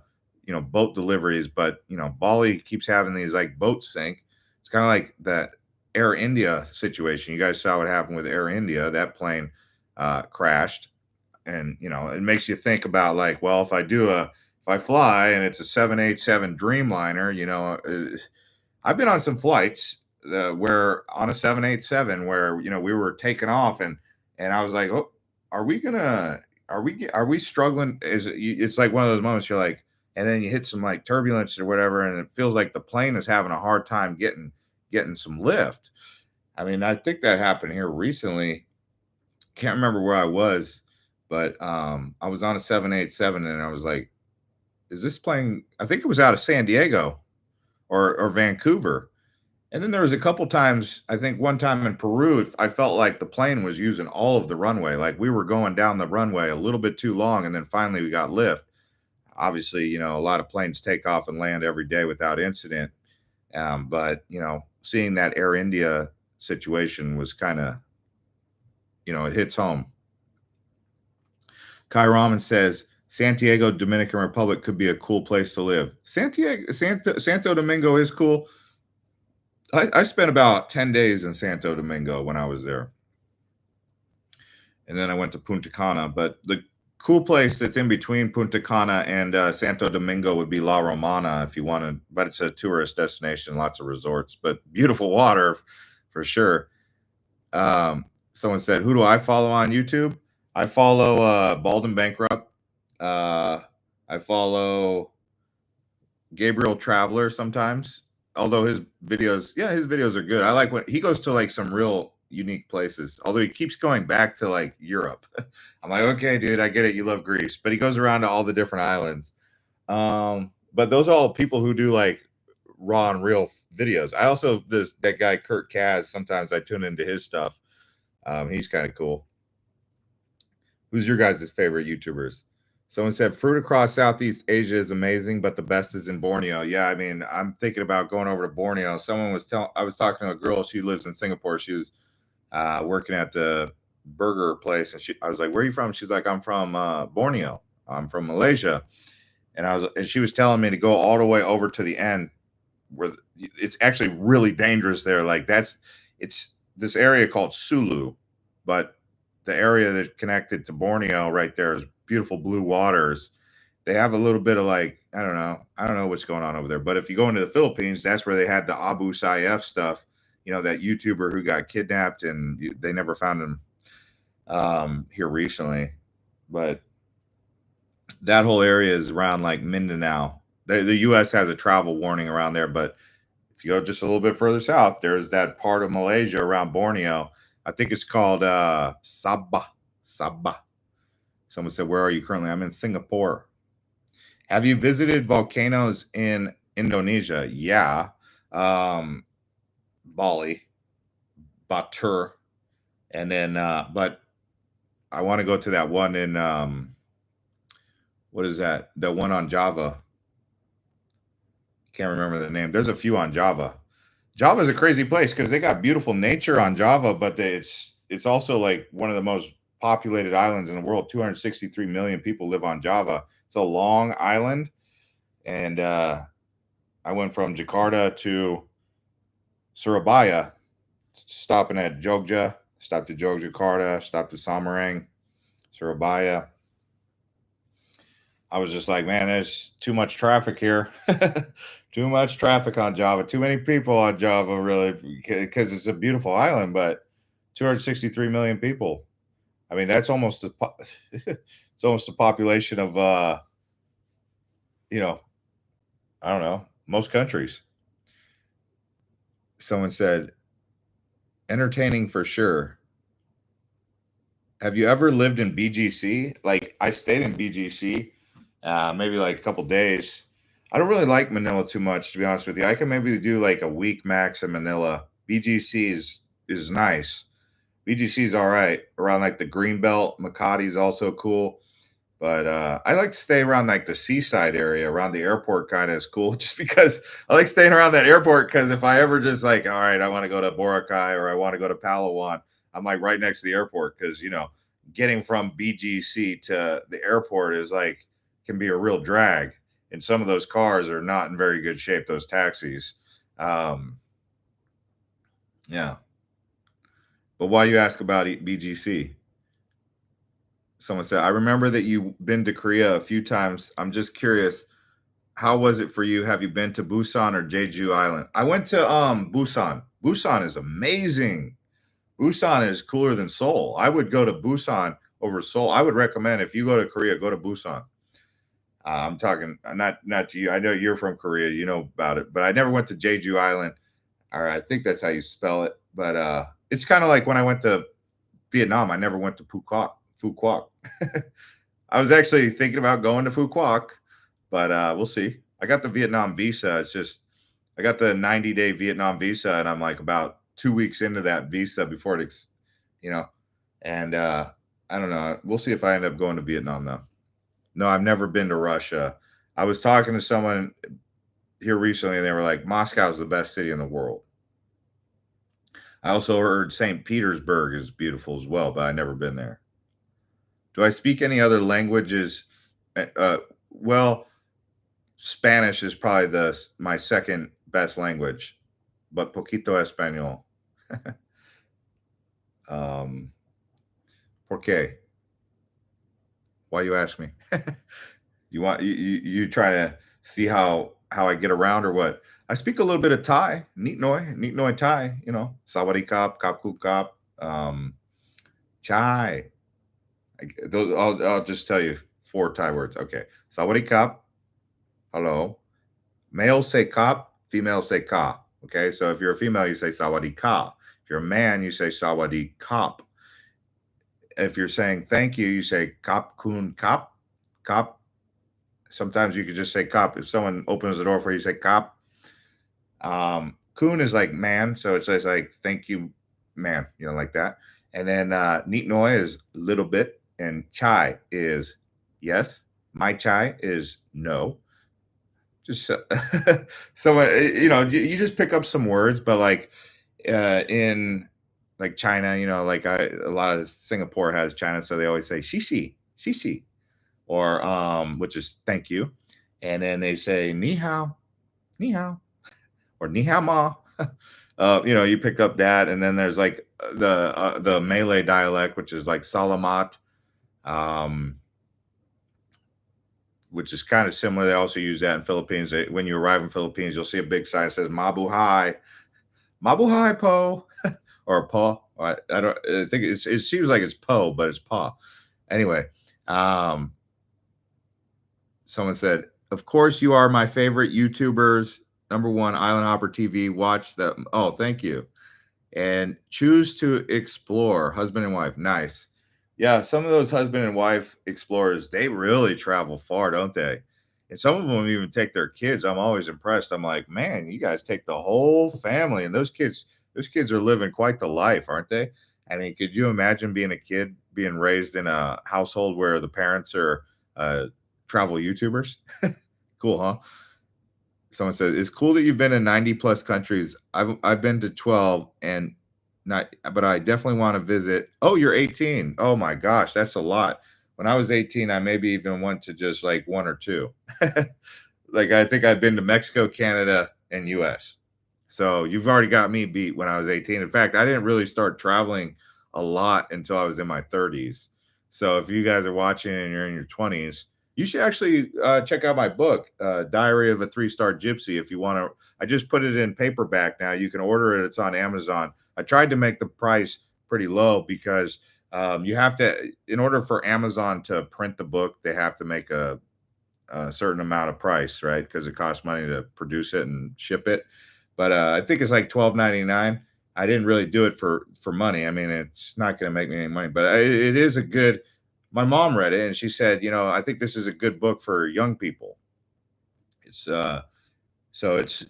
boat deliveries, but Bali keeps having these like boats sink. It's kind of like that Air India situation. You guys saw what happened with Air India. That plane crashed, and it makes you think about like, well, if I fly and it's a 787 Dreamliner, I've been on some flights where on a 787 where we were taking off, and I was like, oh, are we gonna are we struggling? It's like one of those moments you're like, and then you hit some like turbulence or whatever, and it feels like the plane is having a hard time getting some lift. I mean, I think that happened here recently. Can't remember where I was, but I was on a 787, and I was like, is this plane? I think it was out of San Diego or Vancouver. And then there was a couple times, I think one time in Peru, I felt like the plane was using all of the runway. Like we were going down the runway a little bit too long, and then finally we got lift. Obviously, a lot of planes take off and land every day without incident. But seeing that Air India situation was kind of, it hits home. Kai Raman says Santiago, Dominican Republic could be a cool place to live. Santo Domingo is cool. I spent about 10 days in Santo Domingo when I was there. And then I went to Punta Cana. But the cool place that's in between Punta Cana and Santo Domingo would be La Romana if you wanted. But it's a tourist destination, lots of resorts, but beautiful water for sure. Someone said, who do I follow on YouTube? I follow Bald and Bankrupt. I follow Gabriel Traveler sometimes. Although his videos are good. I like when he goes to like some real unique places. Although he keeps going back to like Europe. I'm like, okay, dude, I get it. You love Greece, but he goes around to all the different islands. But those are all people who do like raw and real videos. I also that guy Kurt Kaz. Sometimes I tune into his stuff. He's kind of cool. Who's your guys' favorite YouTubers? Someone said fruit across Southeast Asia is amazing, but the best is in Borneo. Yeah, I mean, I'm thinking about going over to Borneo. I was talking to a girl. She lives in Singapore. She was working at the burger place, and I was like, "Where are you from?" She's like, "I'm from Borneo. I'm from Malaysia." And she was telling me to go all the way over to the end, where it's actually really dangerous there. Like it's this area called Sulu, but the area that connected to Borneo right there is beautiful blue waters. They have a little bit of like, I don't know what's going on over there. But if you go into the Philippines, that's where they had the Abu Sayyaf stuff, that YouTuber who got kidnapped and they never found him here recently. But that whole area is around like Mindanao. The U.S. has a travel warning around there, but if you go just a little bit further south, there's that part of Malaysia around Borneo. I think it's called Sabah. Sabah. Someone said, where are you currently? I'm in Singapore. Have you visited volcanoes in Indonesia? Yeah. Bali, Batur. And then, but I want to go to that one in, what is that? The one on Java. Can't remember the name. There's a few on Java. Java is a crazy place because they got beautiful nature on Java, but it's also like one of the most populated islands in the world. 263 million people live on Java. It's a long island, and I went from Jakarta to Surabaya, stopping at Jogja, stopped at Yogyakarta, stopped at Samarang, Surabaya. I was just like, man, there's too much traffic here. Too much traffic on Java. Too many people on Java, really, because it's a beautiful island, but 263 million people. I mean, that's almost it's almost the population of I don't know, most countries. Someone said, entertaining for sure. Have you ever lived in BGC? Like, I stayed in BGC, maybe like a couple days. I don't really like Manila too much, to be honest with you. I can maybe do like a week max in Manila. BGC is nice. BGC is all right around like the Greenbelt. Makati is also cool. But I like to stay around like the seaside area around the airport, kind of is cool, just because I like staying around that airport. Because if I ever just like, all right, I want to go to Boracay or I want to go to Palawan, I'm like right next to the airport. Because getting from BGC to the airport is like can be a real drag, and some of those cars are not in very good shape. Those taxis, um, yeah. But why you ask about BGC? Someone said, I remember that you've been to Korea a few times. I'm just curious, how was it for you? Have you been to Busan or Jeju Island? I went to Busan. Busan is amazing. Busan is cooler than Seoul. I would go to Busan over Seoul. I would recommend if you go to Korea, go to Busan. I'm talking not to you. I know you're from Korea, you know about it, but I never went to Jeju Island. Or I think that's how you spell it. But it's kind of like when I went to Vietnam. I never went to Phuquoc. Phuquoc. I was actually thinking about going to Phuquoc, but we'll see. I got the Vietnam visa. It's just I got the 90-day Vietnam visa, and I'm like about 2 weeks into that visa before you know, and I don't know. We'll see if I end up going to Vietnam though. No, I've never been to Russia. I was talking to someone here recently, and they were like, Moscow is the best city in the world. I also heard St. Petersburg is beautiful as well, but I've never been there. Do I speak any other languages? Well, Spanish is probably my second best language, but poquito español. ¿Por qué? Why you ask me? You trying to see how I get around or what? I speak a little bit of Thai, neat noi Thai. Sawadee kap ku kap, chai. I'll just tell you 4 Thai words. Okay, sawadee kap, hello. Male say kap, female say ka. Okay, so if you're a female, you say sawadee ka. If you're a man, you say sawadee kap. If you're saying thank you, you say kap kun kap kap. Sometimes you could just say kap. If someone opens the door for you, say kap. Kun is like man, so it says like thank you, man, like that. And then neat noi is little bit, and chai is yes. My chai is no. Just someone, you just pick up some words, but like in like China, like a lot of Singapore has China, so they always say shishi, shishi, or which is thank you, and then they say ni hao, or ni hao ma. You pick up that, and then there's like the Malay dialect, which is like salamat, which is kind of similar. They also use that in Philippines. When you arrive in Philippines, you'll see a big sign that says Mabuhay, Mabuhay po, or po. I don't. I think it seems like it's po, but it's pa. Anyway, someone said, "Of course, you are my favorite YouTubers. Number one, Island Hopper TV. Watch them. Oh, thank you. And choose to explore. Husband and wife. Nice. Yeah, some of those husband and wife explorers, they really travel far, don't they? And some of them even take their kids. I'm always impressed. I'm like, man, you guys take the whole family, and those kids are living quite the life, aren't they? I mean, could you imagine being a kid being raised in a household where the parents are travel YouTubers? Cool, huh? Someone says it's cool that you've been in 90 plus countries. I've been to 12 and not, but I definitely want to visit. Oh, you're 18. Oh my gosh, that's a lot. When I was 18, I maybe even went to just like 1 or 2. Like I think I've been to Mexico, Canada, and US. So you've already got me beat when I was 18. In fact, I didn't really start traveling a lot until I was in my 30s. So if you guys are watching and you're in your 20s, you should actually check out my book, Diary of a Three-Star Gypsy, if you want to. I just put it in paperback now. You can order it. It's on Amazon. I tried to make the price pretty low because you have to, in order for Amazon to print the book, they have to make a a certain amount of price, right? Because it costs money to produce it and ship it. But I think it's like 12.99. I didn't really do it for money. I mean, it's not going to make me any money, but it is a good. My mom read it and she said, I think this is a good book for young people. It's so it's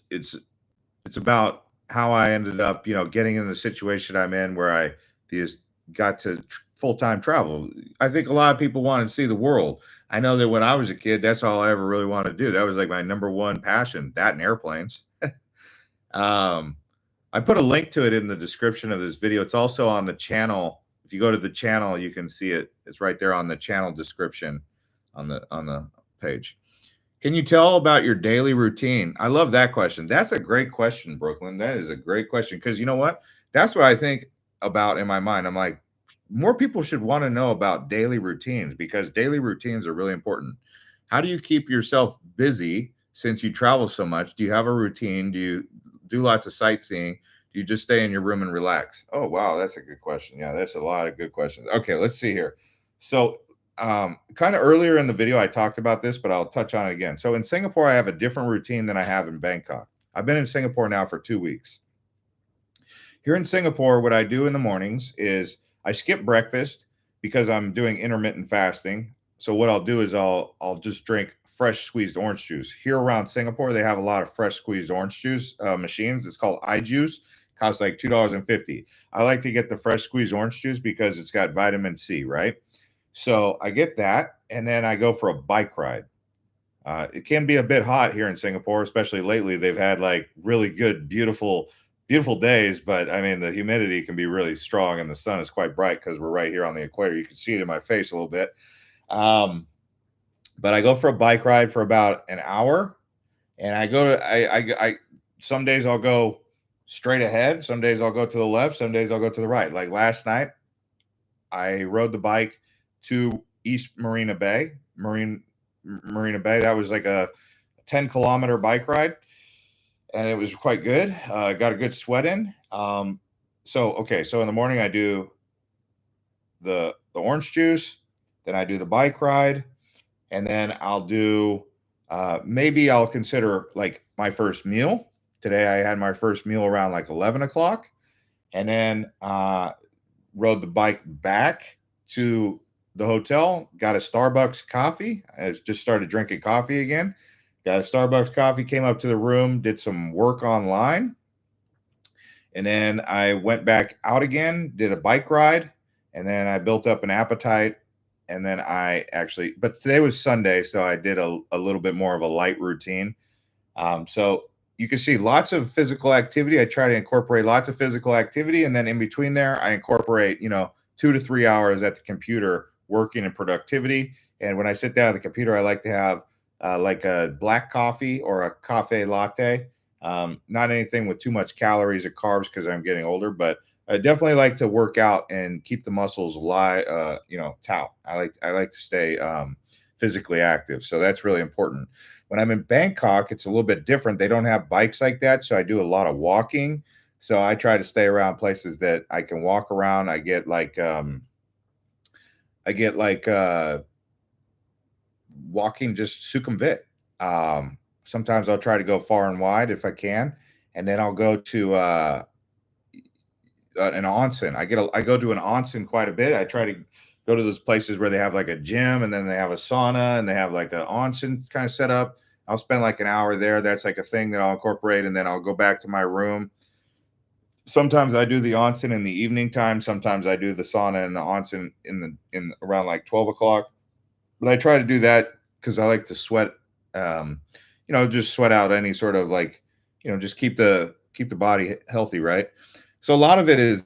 about how I ended up, getting in the situation I'm in where I just got to full-time travel. I think a lot of people want to see the world. I know that when I was a kid, that's all I ever really wanted to do. That was like my number one passion, that and airplanes. um, I put a link to it in the description of this video. It's also on the channel. If you go to the channel, you can see it. It's right there on the channel description on the page. Can you tell about your daily routine? I love that question. That's a great question, Brooklyn. That is a great question because you know what? That's what I think about in my mind. I'm like, more people should want to know about daily routines because daily routines are really important. How do you keep yourself busy since you travel so much? Do you have a routine? Do you do lots of sightseeing? Do you just stay in your room and relax? Oh, wow. That's a good question. Yeah, that's a lot of good questions. Okay, let's see here. So kind of earlier in the video I talked about this, but I'll touch on it again. So in Singapore I have a different routine than I have in Bangkok. I've been in Singapore now for 2 weeks. Here in Singapore, what I do in the mornings is I skip breakfast because I'm doing intermittent fasting. So what I'll do is I'll just drink fresh squeezed orange juice. Here around Singapore they have a lot of fresh squeezed orange juice machines. It's called iJuice. Costs like $2.50. I like to get the fresh squeezed orange juice because it's got vitamin C, right? So I get that, and then I go for a bike ride. It can be a bit hot here in Singapore, especially lately. They've had like really good, beautiful, beautiful days, but I mean, the humidity can be really strong, and the sun is quite bright because we're right here on the equator. You can see it in my face a little bit. Um, but I go for a bike ride for about an hour, and I go to some days I'll go straight ahead, some days I'll go to the left, some days I'll go to the right. Like last night, I rode the bike to East Marina Bay. That was like a 10-kilometer bike ride, and it was quite good. Got a good sweat in. So in the morning I do the orange juice, then I do the bike ride, and then I'll do maybe I'll consider like my first meal. Today I had my first meal around like 11 o'clock, and then rode the bike back to the hotel, got a Starbucks coffee. I just started drinking coffee again. Got a Starbucks coffee, came up to the room, did some work online. And then I went back out again, did a bike ride, and then I built up an appetite. And then but today was Sunday, so I did a little bit more of a light routine. So you can see lots of physical activity. I try to incorporate lots of physical activity. And then in between there, I incorporate, 2 to 3 hours at the computer working in productivity. And when I sit down at the computer, I like to have like a black coffee or a cafe latte. Not anything with too much calories or carbs because I'm getting older, but I definitely like to work out and keep the muscles taut. I like to stay physically active. So that's really important. When I'm in Bangkok, it's a little bit different. They don't have bikes like that. So I do a lot of walking. So I try to stay around places that I can walk around. I get like walking just Sukhumvit. Sometimes I'll try to go far and wide if I can, and then I'll go to an onsen. I go to an onsen quite a bit. I try to go to those places where they have like a gym, and then they have a sauna, and they have like an onsen kind of set up. I'll spend like an hour there. That's like a thing that I'll incorporate, and then I'll go back to my room. Sometimes I do the onsen in the evening time. Sometimes I do the sauna and the onsen in around like 12 o'clock. But I try to do that because I like to sweat, just sweat out any sort of like, just keep the body healthy, right? So a lot of it is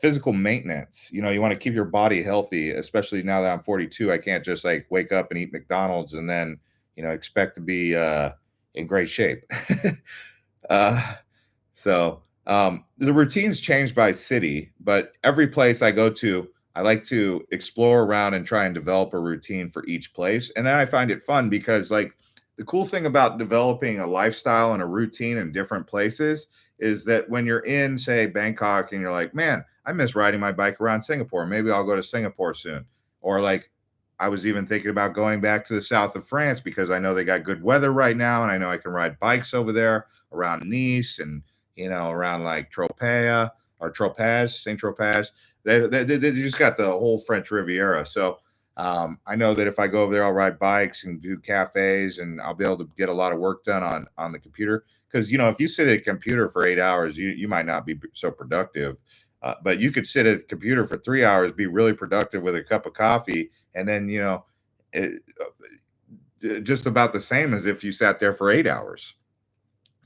physical maintenance. You want to keep your body healthy, especially now that I'm 42. I can't just like wake up and eat McDonald's and then, expect to be in great shape. The routines change by city, but every place I go to, I like to explore around and try and develop a routine for each place. And then I find it fun because like the cool thing about developing a lifestyle and a routine in different places is that when you're in, say, Bangkok and you're like, man, I miss riding my bike around Singapore. Maybe I'll go to Singapore soon. Or like I was even thinking about going back to the south of France because I know they got good weather right now, and I know I can ride bikes over there around Nice and around like Tropea or Tropez, Saint Tropez. They just got the whole French Riviera. So I know that if I go over there, I'll ride bikes and do cafes, and I'll be able to get a lot of work done on the computer. Because if you sit at a computer for 8 hours, you might not be so productive. But you could sit at a computer for 3 hours, be really productive with a cup of coffee, and then it, just about the same as if you sat there for 8 hours.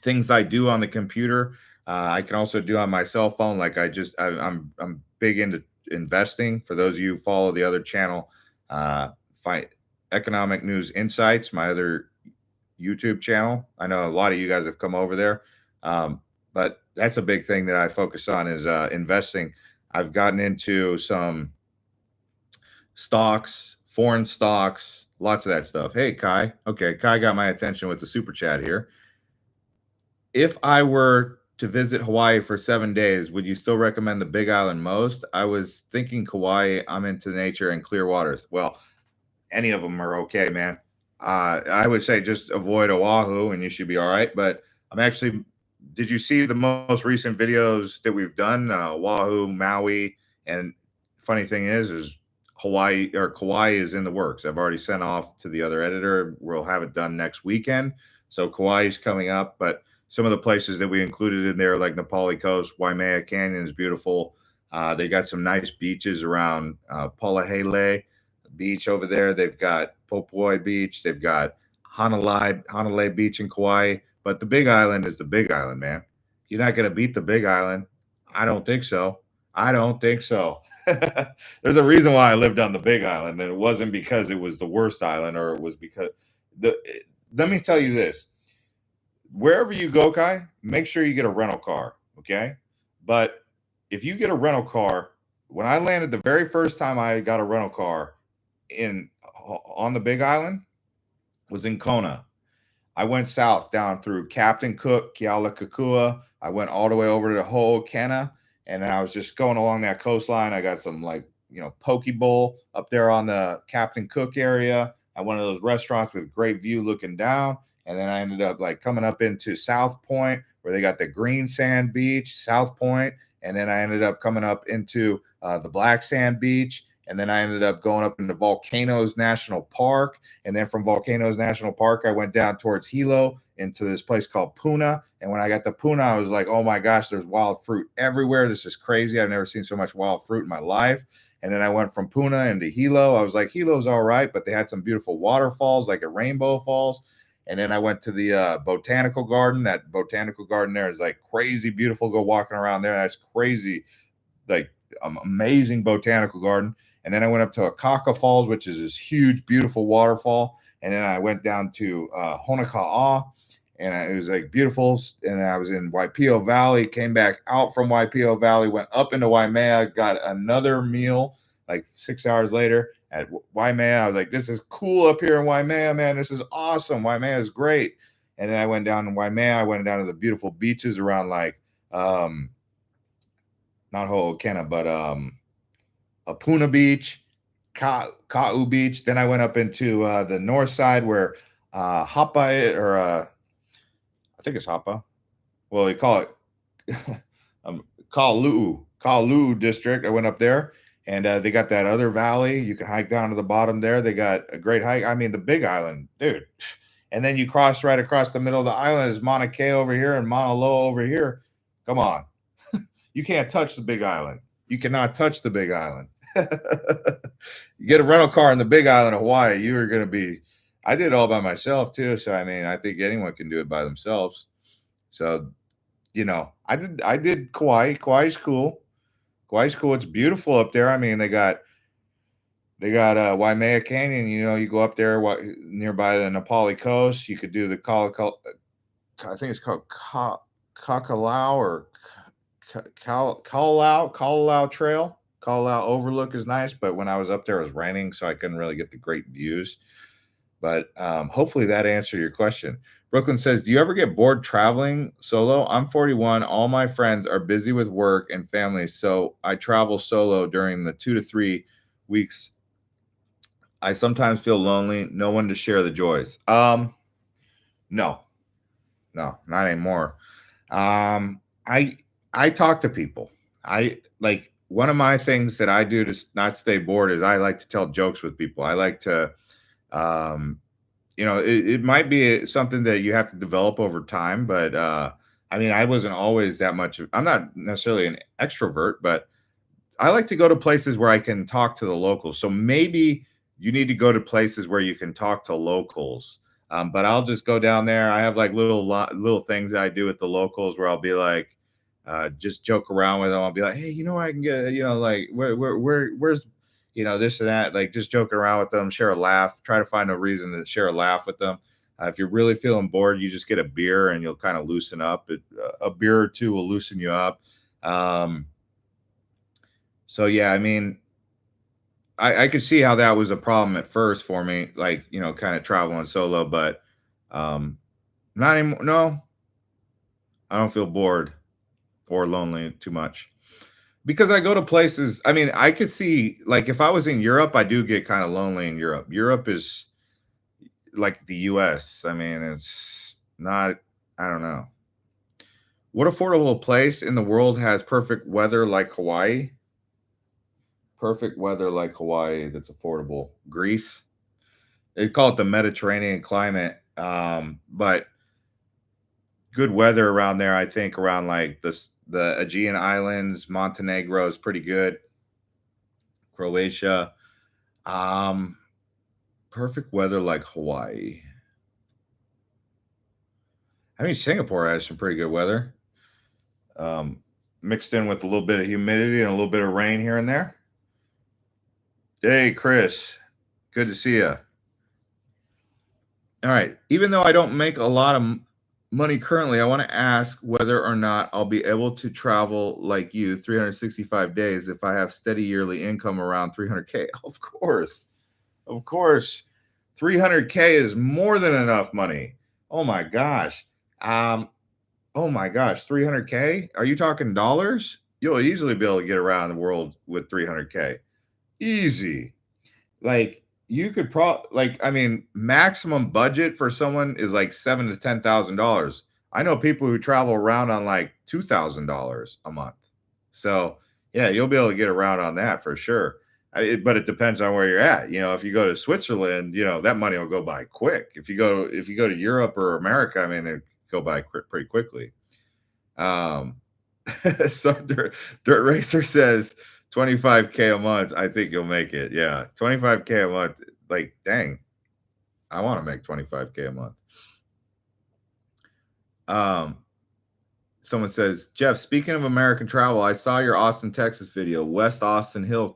Things I do on the computer, I can also do on my cell phone. Like I'm big into investing. For those of you who follow the other channel, find Economic News Insights, my other YouTube channel. I know a lot of you guys have come over there, but that's a big thing that I focus on is investing. I've gotten into some stocks, foreign stocks, lots of that stuff. Hey, Kai. Okay, Kai got my attention with the super chat here. If I were to visit Hawaii for 7 days, would you still recommend the Big Island most? I was thinking Kauai. I'm into nature and clear waters. Well, any of them are okay, man. I would say just avoid Oahu and you should be all right. But did you see the most recent videos that we've done? Oahu, Maui, and funny thing is Hawaii or Kauai is in the works. I've already sent off to the other editor. We'll have it done next weekend. So Kauai is coming up, but some of the places that we included in there, like Napali Coast, Waimea Canyon is beautiful. They got some nice beaches around Palahele Beach over there. They've got Popoi Beach. They've got Hanalei Beach in Kauai. But the Big Island is the Big Island, man. You're not going to beat the Big Island. I don't think so. I don't think so. There's a reason why I lived on the Big Island, and it wasn't because it was the worst island, or it was because let me tell you this. Wherever you go, Kai, make sure you get a rental car, okay? But if you get a rental car, when I landed the very first time I got a rental car on the Big Island was in Kona. I went south down through Captain Cook, Kealakekua. I went all the way over to Ho'okana, and then I was just going along that coastline. I got some poke bowl up there on the Captain Cook area. I went to those restaurants with great view looking down. And then I ended up coming up into South Point where they got the green sand beach, South Point. And then I ended up coming up into the black sand beach. And then I ended up going up into Volcanoes National Park. And then from Volcanoes National Park, I went down towards Hilo into this place called Puna. And when I got to Puna, I was like, oh my gosh, there's wild fruit everywhere. This is crazy. I've never seen so much wild fruit in my life. And then I went from Puna into Hilo. I was like, Hilo's all right, but they had some beautiful waterfalls, like at Rainbow Falls. And then I went to the botanical garden. That botanical garden there is like crazy beautiful. Go walking around there. That's crazy, like amazing botanical garden. And then I went up to Akaka Falls, which is this huge, beautiful waterfall. And then I went down to Honeka'a, and it was like beautiful. And then I was in Waipio Valley, came back out from Waipio Valley, went up into Waimea, got another meal like 6 hours later at Waimea. I was like, this is cool up here in Waimea, man. This is awesome. Waimea is great. And then I went down to Waimea. I went down to the beautiful beaches around like not Ho'okana, but Apuna Beach, Ka'u Beach. Then I went up into the north side where Hapa or I think it's Hapa. Well, they call it Kalu'u district. I went up there. And they got that other valley. You can hike down to the bottom there. They got a great hike. I mean, the Big Island, dude. And then you cross right across the middle of the island is Mauna Kea over here and Mauna Loa over here. Come on. You can't touch the Big Island. You cannot touch the Big Island. You get a rental car in the Big Island of Hawaii, you are going to be – I did it all by myself too. So, I mean, I think anyone can do it by themselves. So, I did Kauai. Kauai's cool. Kauai's cool. It's beautiful up there. I mean, they got Waimea Canyon. You go up there nearby the Napali Coast. You could do the I think it's called Kakalau or Kalalau Trail. Kalalau Overlook is nice, but when I was up there, it was raining, so I couldn't really get the great views. But hopefully that answered your question. Brooklyn says, do you ever get bored traveling solo? I'm 41. All my friends are busy with work and family, so I travel solo during the 2 to 3 weeks I sometimes feel lonely, no one to share the joys. No, no, not anymore. Um, I I talk to people. I like one of my things that I do to not stay bored is I like to tell jokes with people. I like to, um, it might be something that you have to develop over time, but I mean, I wasn't always that much. I'm not necessarily an extrovert, but I like to go to places where I can talk to the locals. So maybe you need to go to places where you can talk to locals. But I'll just go down there. I have like little things that I do with the locals where I'll be like, just joke around with them. I'll be like, hey, I can get, like where's, this and that. Like just joking around with them, share a laugh, try to find a reason to share a laugh with them. If you're really feeling bored, you just get a beer and you'll kind of loosen up. A beer or two will loosen you up. Um, so yeah, I mean, I could see how that was a problem at first for me, like, kind of traveling solo, but um not anymore. No, I don't feel bored or lonely too much because I go to places. I mean, I could see like if I was in Europe, I do get kind of lonely in Europe. Europe is like the US. I mean, it's not, I don't know. What affordable place in the world has perfect weather like Hawaii? Perfect weather like Hawaii that's affordable. Greece. They call it the Mediterranean climate. But good weather around there. I think around like the Aegean Islands, Montenegro is pretty good. Croatia. Um, Perfect weather like Hawaii. I mean, Singapore has some pretty good weather. Um, Mixed in with a little bit of humidity and a little bit of rain here and there. Hey, Chris, good to see you. All right. Even though I don't make a lot of money currently, I want to ask whether or not I'll be able to travel like you 365 days if I have steady yearly income around 300K. Of course. Of course. 300K is more than enough money. Oh my gosh. Um, oh my gosh, 300K? Are you talking dollars? You'll easily be able to get around the world with 300K. Easy. Like you could like I mean, maximum budget for someone is like seven to $10,000. I know people who travel around on like $2,000 a month. So yeah, you'll be able to get around on that for sure. But it depends on where you're at. If you go to Switzerland, that money will go by quick. If you go to Europe or America, I mean, it go by pretty quickly. Um, so Dirt Racer says 25K a month. I think you'll make it. Yeah. 25K a month. Like, dang, I want to make 25K a month. Um, Someone says, Jeff, speaking of American travel, I saw your Austin, Texas video. West Austin Hill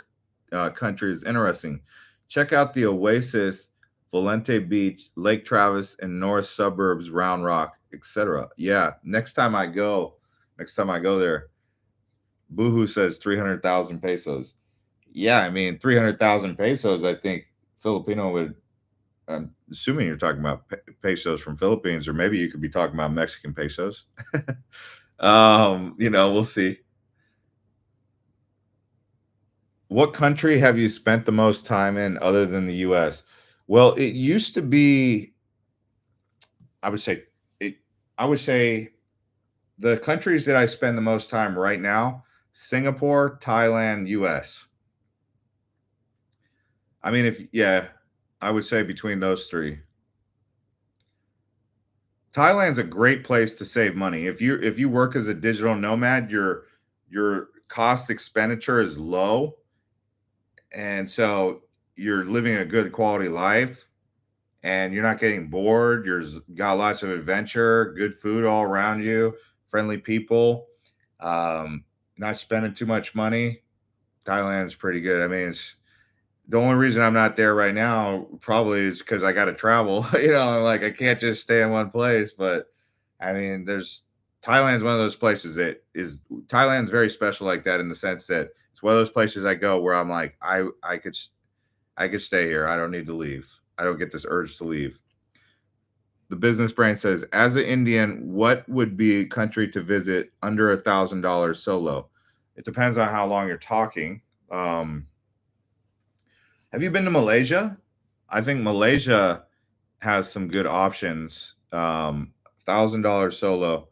country is interesting. Check out the Oasis, Valente Beach, Lake Travis, and north suburbs, Round Rock, etc. Yeah, next time I go there, Boohoo says 300,000 pesos. Yeah, I mean 300,000 pesos. I think Filipino would. I'm assuming you're talking about pesos from Philippines, or maybe you could be talking about Mexican pesos. We'll see. What country have you spent the most time in other than the US? Well, it used to be, I would say it I would say the countries that I spend the most time right now, Singapore, Thailand, US. I mean, if yeah, I would say between those three. Thailand's a great place to save money. If you work as a digital nomad, your cost expenditure is low, and so you're living a good quality life and you're not getting bored. You're got lots of adventure, good food all around you, friendly people, not spending too much money. Thailand's pretty good. I mean, it's the only reason I'm not there right now probably is because I got to travel. Like I can't just stay in one place. But I mean, Thailand's one of those places that is Thailand's very special like that in the sense that it's one of those places I go where I'm like I could stay here. I don't need to leave. I don't get this urge to leave. The business brain says, as an Indian, what would be a country to visit under $1,000 solo? It depends on how long you're talking. Have you been to Malaysia? I think Malaysia has some good options. $1,000 solo.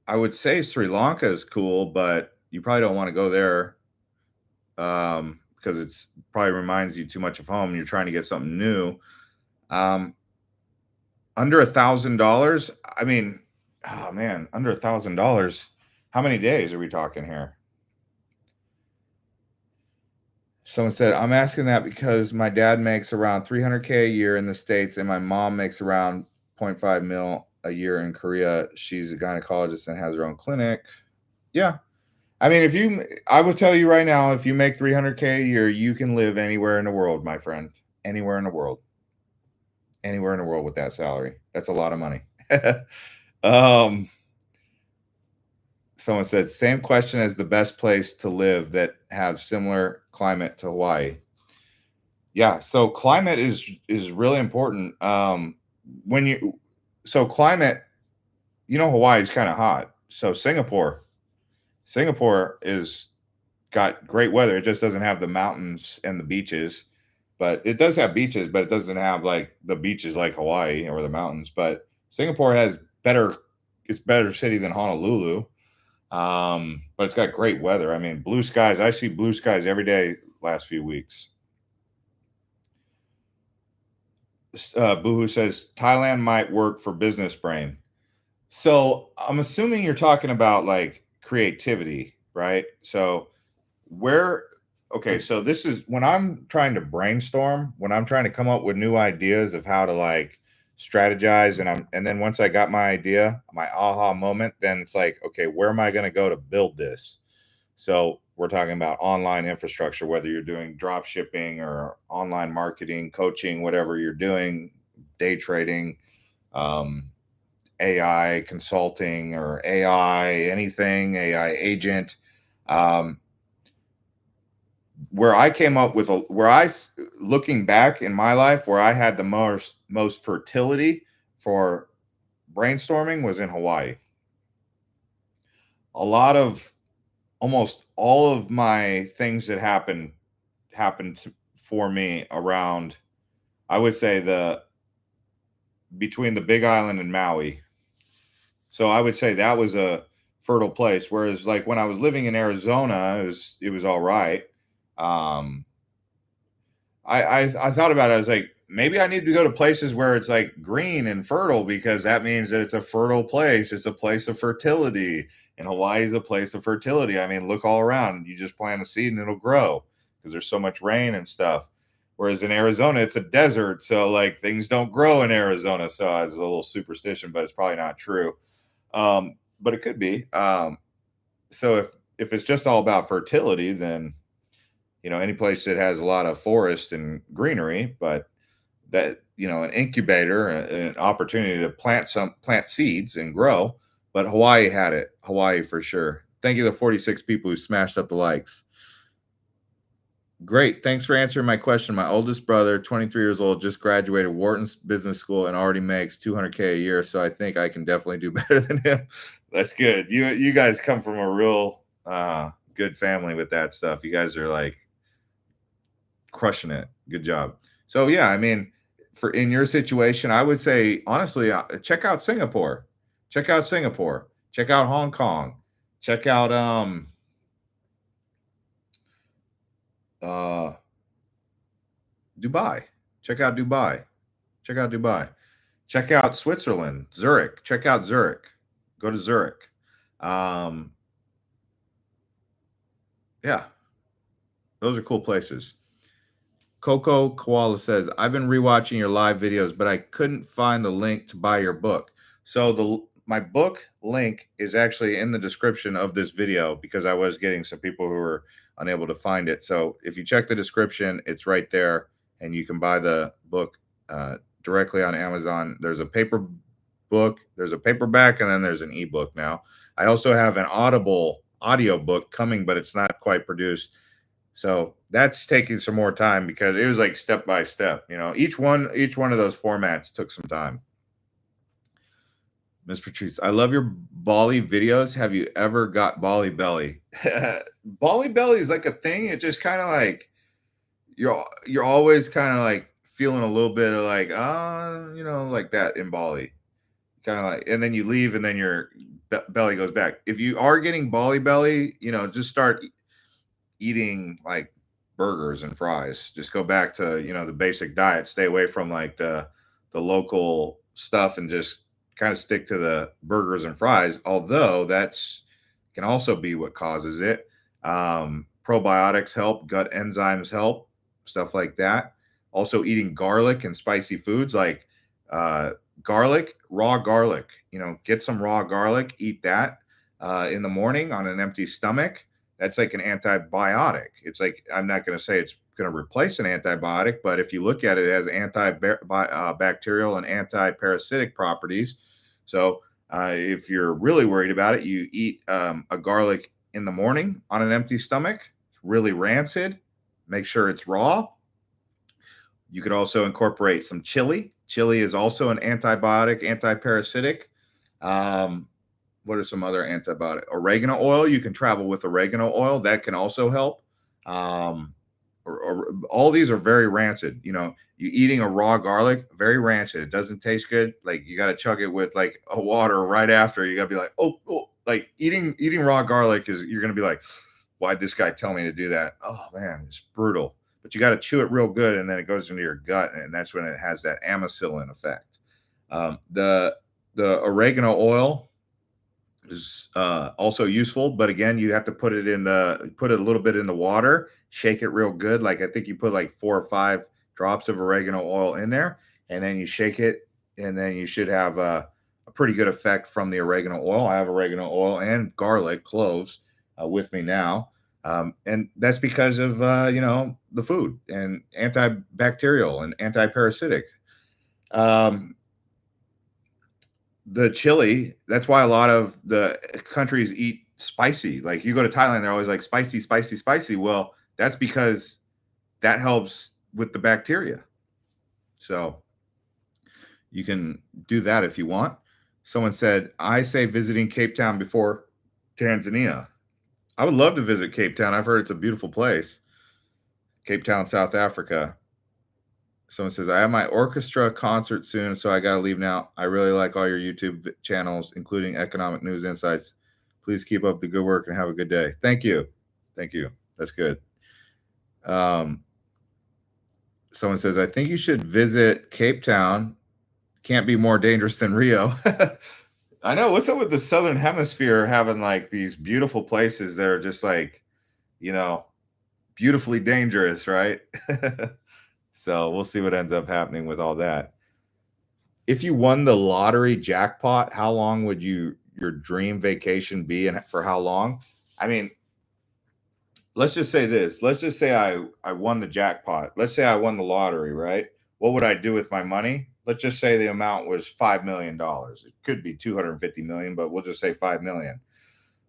I would say Sri Lanka is cool, but you probably don't want to go there because it's probably reminds you too much of home. You're trying to get something new. Um, Under $1,000. I mean, oh man, under $1,000. How many days are we talking here? Someone said, I'm asking that because my dad makes around 300K a year in the States and my mom makes around 0.5 mil a year in Korea. She's a gynecologist and has her own clinic. Yeah. I mean, I will tell you right now, if you make 300K a year, you can live anywhere in the world, my friend. Anywhere in the world. Anywhere in the world with that salary. That's a lot of money. um, Someone said, same question as the best place to live that have similar climate to Hawaii. Yeah, so climate is really important. When you so climate, Hawaii is kind of hot. So Singapore is got great weather. It just doesn't have the mountains and the beaches, but it does have beaches, but it doesn't have like the beaches like Hawaii or the mountains. But Singapore has it's better city than Honolulu. But it's got great weather. I mean, blue skies. I see blue skies every day last few weeks. Boohoo says Thailand might work for business brain. So I'm assuming you're talking about like creativity, right? So where okay, so this is when I'm trying to brainstorm, when I'm trying to come up with new ideas of how to like strategize and then once I got my idea, my aha moment, then it's like, okay, where am I going to go to build this? So we're talking about online infrastructure, whether you're doing drop shipping or online marketing, coaching, whatever you're doing, day trading, um, AI consulting or AI anything, AI agent. Um, where I came up with looking back in my life, where I had the most fertility for brainstorming was in Hawaii. A lot of almost all of my things that happened for me around, I would say between the Big Island and Maui. So I would say that was a fertile place. Whereas like when I was living in Arizona, it was all right. Um, I thought about it. I was like, maybe I need to go to places where it's like green and fertile because that means that it's a fertile place. It's a place of fertility. And Hawaii is a place of fertility. I mean, look all around. You just plant a seed and it'll grow because there's so much rain and stuff. Whereas in Arizona, it's a desert. So like things don't grow in Arizona. So it's a little superstition, but it's probably not true. But it could be. So if it's just all about fertility, then any place that has a lot of forest and greenery, but that an incubator, an opportunity to plant seeds and grow. But Hawaii had it. Hawaii for sure. Thank you to the 46 people who smashed up the likes. Great. Thanks for answering my question. My oldest brother, 23 years old, just graduated Wharton's business school and already makes 200K a year. So I think I can definitely do better than him. That's good. You guys come from a real good family with that stuff. You guys are like crushing it. Good job. So yeah, I mean, for in your situation, I would say honestly, check out Singapore. Check out Singapore. Check out Hong Kong. Check out uh Dubai. Check out Dubai. Check out Dubai. Check out Switzerland, Zurich. Check out Zurich. Go to Zurich. Um yeah, those are cool places. Coco Koala says, I've been rewatching your live videos, but I couldn't find the link to buy your book. So my book link is actually in the description of this video because I was getting some people who were unable to find it. So if you check the description, it's right there and you can buy the book directly on Amazon. There's a paper book, there's a paperback, and then there's an ebook now. I also have an audio book coming, but it's not quite produced. So that's taking some more time because it was like step by step. Each one of those formats took some time. Miss Patrice, I love your Bali videos. Have you ever got Bali belly? Bali belly is like a thing. It just kind of like you're always kind of like feeling a little bit of like, like that in Bali, kind of like, and then you leave, and then your belly goes back. If you are getting Bali belly, just start eating like burgers and fries. Just go back to the basic diet. Stay away from like the local stuff and just kind of stick to the burgers and fries. Although that's can also be what causes it. Probiotics help, gut enzymes help, stuff like that. Also, eating garlic and spicy foods like garlic, raw garlic. Get some raw garlic, eat that in the morning on an empty stomach. That's like an antibiotic. It's like, I'm not going to say it's going to replace an antibiotic, but if you look at it, it has antibacterial and anti-parasitic properties. So if you're really worried about it, you eat a garlic in the morning on an empty stomach. It's really rancid. Make sure it's raw. You could also incorporate some chili. Chili is also an antibiotic, anti-parasitic. What are some other antibiotic? Oregano oil. You can travel with oregano oil. That can also help. Or all these are very rancid. You eating a raw garlic, very rancid. It doesn't taste good. Like, you got to chug it with like a water right after. You got to be like, oh, like eating raw garlic you're going to be like, why'd this guy tell me to do that? Oh man, it's brutal. But you got to chew it real good, and then it goes into your gut, and that's when it has that amoxicillin effect. The oregano oil is also useful, but again, you have to put it a little bit in the water, shake it real good. Like, I think you put like 4 or 5 drops of oregano oil in there, and then you shake it, and then you should have a pretty good effect from the oregano oil. I have oregano oil and garlic cloves with me now. And that's because of the food and antibacterial and anti-parasitic. The chili, that's why a lot of the countries eat spicy. Like, you go to Thailand, they're always like spicy, spicy, spicy. Well, that's because that helps with the bacteria. So you can do that if you want. Someone said, I say visiting Cape Town before Tanzania. I would love to visit Cape Town. I've heard it's a beautiful place. Cape Town, South Africa. Someone says, I have my orchestra concert soon, so I got to leave now. I really like all your YouTube channels, including Economic News Insights. Please keep up the good work and have a good day. Thank you. Thank you. That's good. Someone says, I think you should visit Cape Town. Can't be more dangerous than Rio. I know. What's up with the Southern Hemisphere having like these beautiful places that are just like, beautifully dangerous, right? So we'll see what ends up happening with all that. If you won the lottery jackpot, how long would your dream vacation be, and for how long? I mean, let's just say this. Let's just say I won the jackpot. Let's say I won the lottery, right? What would I do with my money? Let's just say the amount was $5 million. It could be 250 million, but we'll just say 5 million.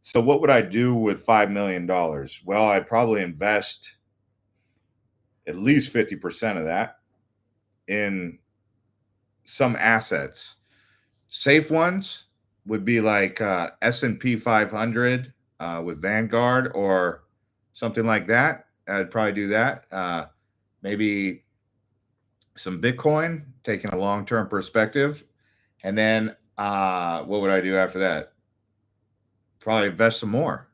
So what would I do with $5 million? Well, I'd probably invest at least 50% of that in some assets. Safe ones would be like S&P 500 with Vanguard or something like that. I'd probably do that. Maybe some Bitcoin, taking a long-term perspective. And then what would I do after that? Probably invest some more.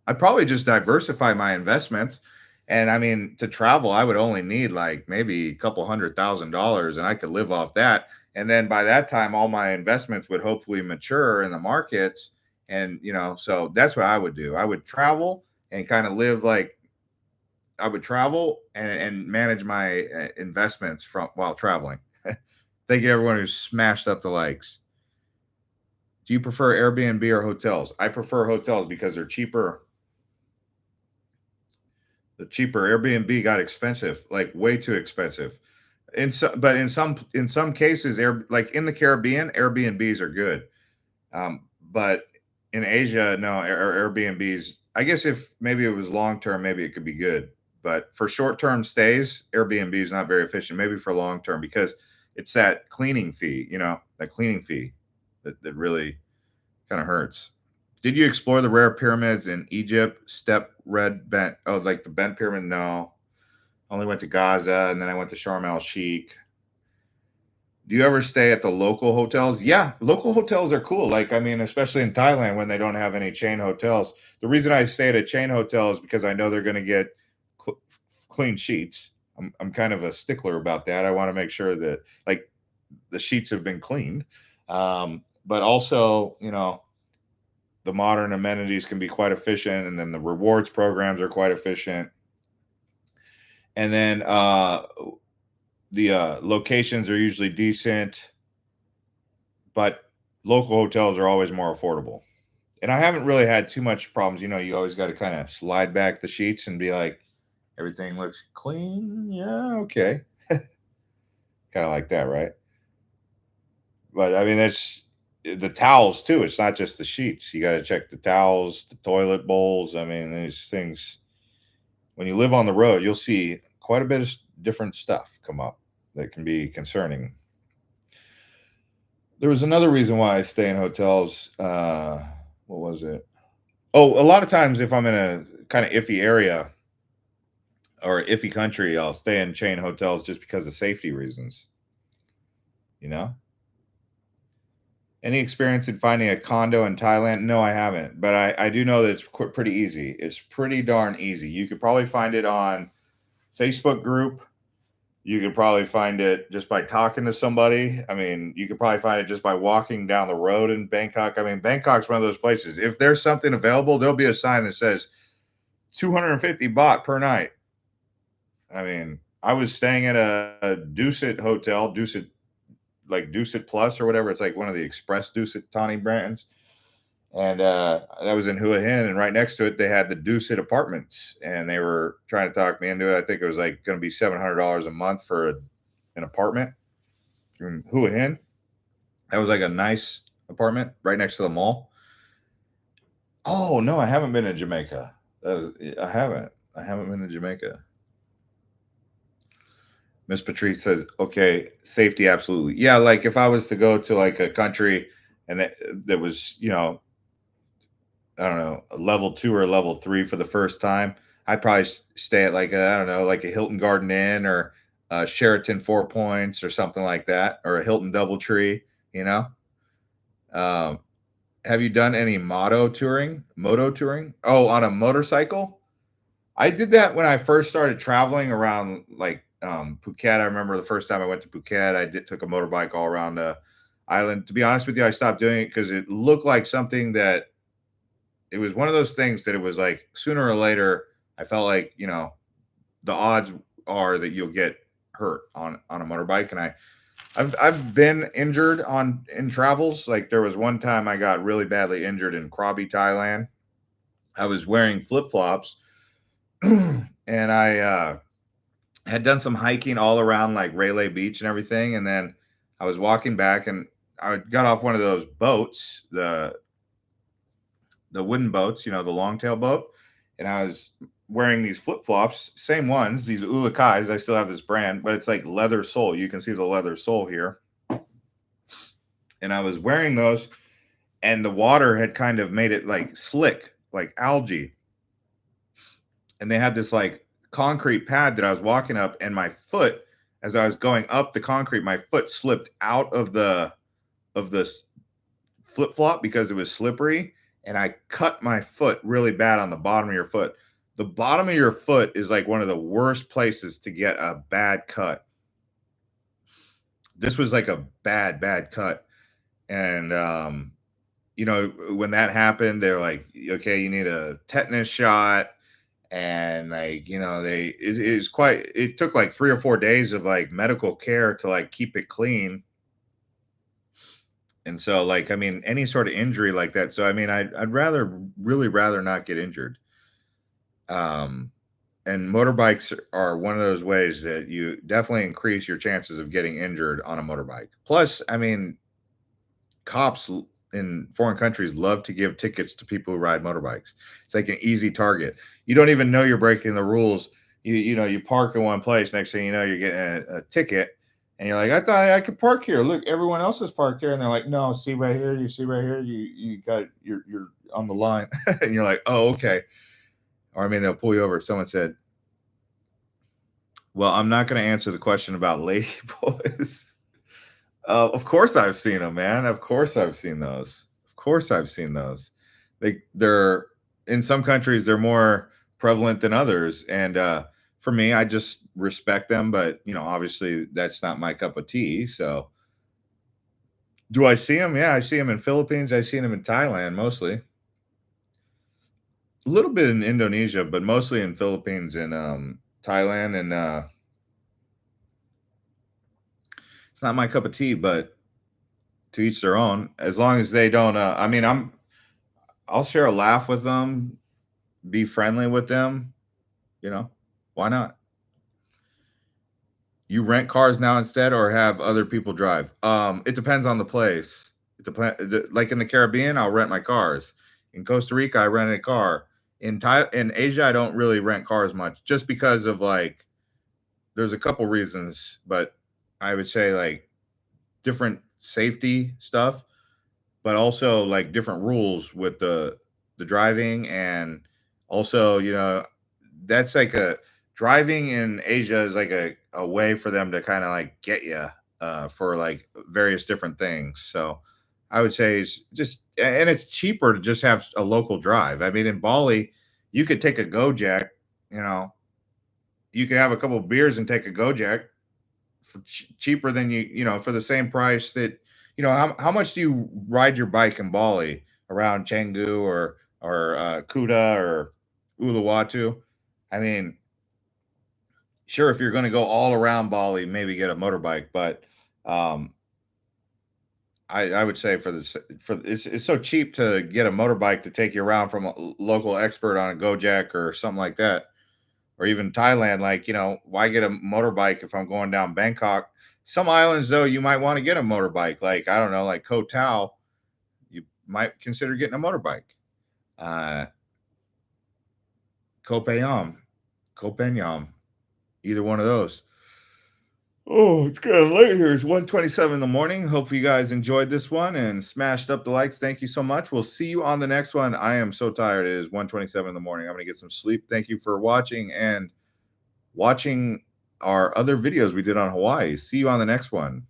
I'd probably just diversify my investments. And I mean, to travel, I would only need like maybe a couple $100,000, and I could live off that. And then by that time, all my investments would hopefully mature in the markets. And, so that's what I would do. I would travel and kind of live like I would travel and manage my investments while traveling. Thank you, everyone who smashed up the likes. Do you prefer Airbnb or hotels? I prefer hotels because they're cheaper. The cheaper. Airbnb got expensive, like way too expensive. But in some cases, like in the Caribbean, Airbnbs are good. But in Asia, no, Airbnbs. I guess if maybe it was long term, maybe it could be good. But for short term stays, Airbnb is not very efficient. Maybe for long term, because it's that cleaning fee, that cleaning fee that really kind of hurts. Did you explore the rare pyramids in Egypt? Like the Bent Pyramid? No. Only went to Gaza, and then I went to Sharm el Sheikh. Do you ever stay at the local hotels? Yeah, local hotels are cool. Like, I mean, especially in Thailand when they don't have any chain hotels. The reason I stay at a chain hotel is because I know they're going to get cl- clean sheets. I'm kind of a stickler about that. I want to make sure that like the sheets have been cleaned. But also, the modern amenities can be quite efficient, and then the rewards programs are quite efficient. And then the locations are usually decent, but local hotels are always more affordable. And I haven't really had too much problems. You always got to kind of slide back the sheets and be like, everything looks clean. Yeah, okay. Kind of like that, right? But I mean, that's the towels too. It's not just the sheets. You got to check the towels, the toilet bowls. I mean, these things, when you live on the road, you'll see quite a bit of different stuff come up that can be concerning. There was another reason why I stay in hotels. What was it? Oh, a lot of times if I'm in a kind of iffy area or iffy country, I'll stay in chain hotels just because of safety reasons. You know? Any experience in finding a condo in Thailand? No, I haven't, but I do know that it's pretty easy. It's pretty darn easy. You could probably find it on Facebook group. You could probably find it just by talking to somebody. I mean, you could probably find it just by walking down the road in Bangkok. I mean, Bangkok's one of those places. If there's something available, there'll be a sign that says 250 baht per night. I mean, I was staying at a Dusit hotel, Dusit like Dusit Plus or whatever. It's like one of the Express Dusit Tawny brands. And that was in Hua Hin, and right next to it, they had the Dusit apartments, and they were trying to talk me into it. I think it was like going to be $700 a month for an apartment in Hua Hin. That was like a nice apartment right next to the mall. Oh no, I haven't been to Jamaica. I haven't. I haven't been to Jamaica. Miss Patrice says, "Okay, safety, absolutely. Yeah, like if I was to go to like a country and that was, I don't know, a level 2 or a level 3 for the first time, I'd probably stay at like I don't know, like a Hilton Garden Inn or a Sheraton Four Points or something like that, or a Hilton DoubleTree. You know, um, have you done any moto touring? Oh, on a motorcycle? I did that when I first started traveling around like Phuket. I remember the first time I went to Phuket, took a motorbike all around the island. To be honest with you, I stopped doing it because it looked like something that it was one of those things that it was like sooner or later, I felt like, the odds are that you'll get hurt on a motorbike. And I've been injured in travels. Like there was one time I got really badly injured in Krabi, Thailand. I was wearing flip-flops and I had done some hiking all around like Railay Beach and everything. And then I was walking back and I got off one of those boats, the wooden boats, the longtail boat, and I was wearing these flip flops, same ones, these Ulukais. I still have this brand, but it's like leather sole. You can see the leather sole here, and I was wearing those, and the water had kind of made it like slick, like algae, and they had this like concrete pad that I was walking up, and my foot, as I was going up the concrete, my foot slipped out of the flip flop because it was slippery, and I cut my foot really bad on the bottom of your foot. The bottom of your foot is like one of the worst places to get a bad cut. This was like a bad cut. And when that happened, they're like, okay, you need a tetanus shot. And like, it took like 3 or 4 days of like medical care to like keep it clean. And so, like, I mean, any sort of injury like that. So, I mean, I'd really rather not get injured. And motorbikes are one of those ways that you definitely increase your chances of getting injured on a motorbike. Plus, I mean, cops in foreign countries love to give tickets to people who ride motorbikes. It's like an easy target. You don't even know you're breaking the rules. You park in one place. Next thing you know, you're getting a ticket. And you're like, I thought I could park here. Look, everyone else is parked here. And they're like, no, see right here. You see right here. You're on the line. And you're like, oh, okay. Or I mean, they'll pull you over. Someone said, well, I'm not going to answer the question about lady boys. Of course I've seen them, man. Of course I've seen those. Of course I've seen those. They're in some countries they're more prevalent than others, and for me, I just respect them. But obviously, that's not my cup of tea. So, do I see them? Yeah, I see them in Philippines. I see them in Thailand mostly. A little bit in Indonesia, but mostly in Philippines and Thailand. And it's not my cup of tea, but to each their own. As long as they don't. I mean, I'll share a laugh with them, be friendly with them, you know, why not? You rent cars now instead or have other people drive? It depends on the place. It depends. Like in the Caribbean, I'll rent my cars. In Costa Rica, I rented a car. In Asia, I don't really rent cars much just because of like there's a couple reasons, but I would say like different safety stuff, but also like different rules with the driving. And also that's like a driving in Asia is like a way for them to kind of like get you for like various different things. So I would say it's just, and it's cheaper to just have a local drive. I mean, in Bali, you could take a Gojek, you know, you could have a couple of beers and take a Gojek for cheaper than for the same price that how much do you ride your bike in Bali around Canggu or Kuta or Uluwatu? I mean, sure, if you're going to go all around Bali, maybe get a motorbike, but um, I would say it's so cheap to get a motorbike to take you around from a local expert on a Gojek or something like that, or even Thailand. Like, why get a motorbike if I'm going down Bangkok? Some islands, though, you might want to get a motorbike. Like, I don't know, like Koh Tao, you might consider getting a motorbike. Uh, Koh Payam, Koh Phenyam, either one of those. Oh, it's getting late here. It's 1:27 in the morning. Hope you guys enjoyed this one and smashed up the likes. Thank you so much. We'll see you on the next one. I am so tired. It is 1:27 in the morning. I'm going to get some sleep. Thank you for watching and watching our other videos we did on Hawaii. See you on the next one.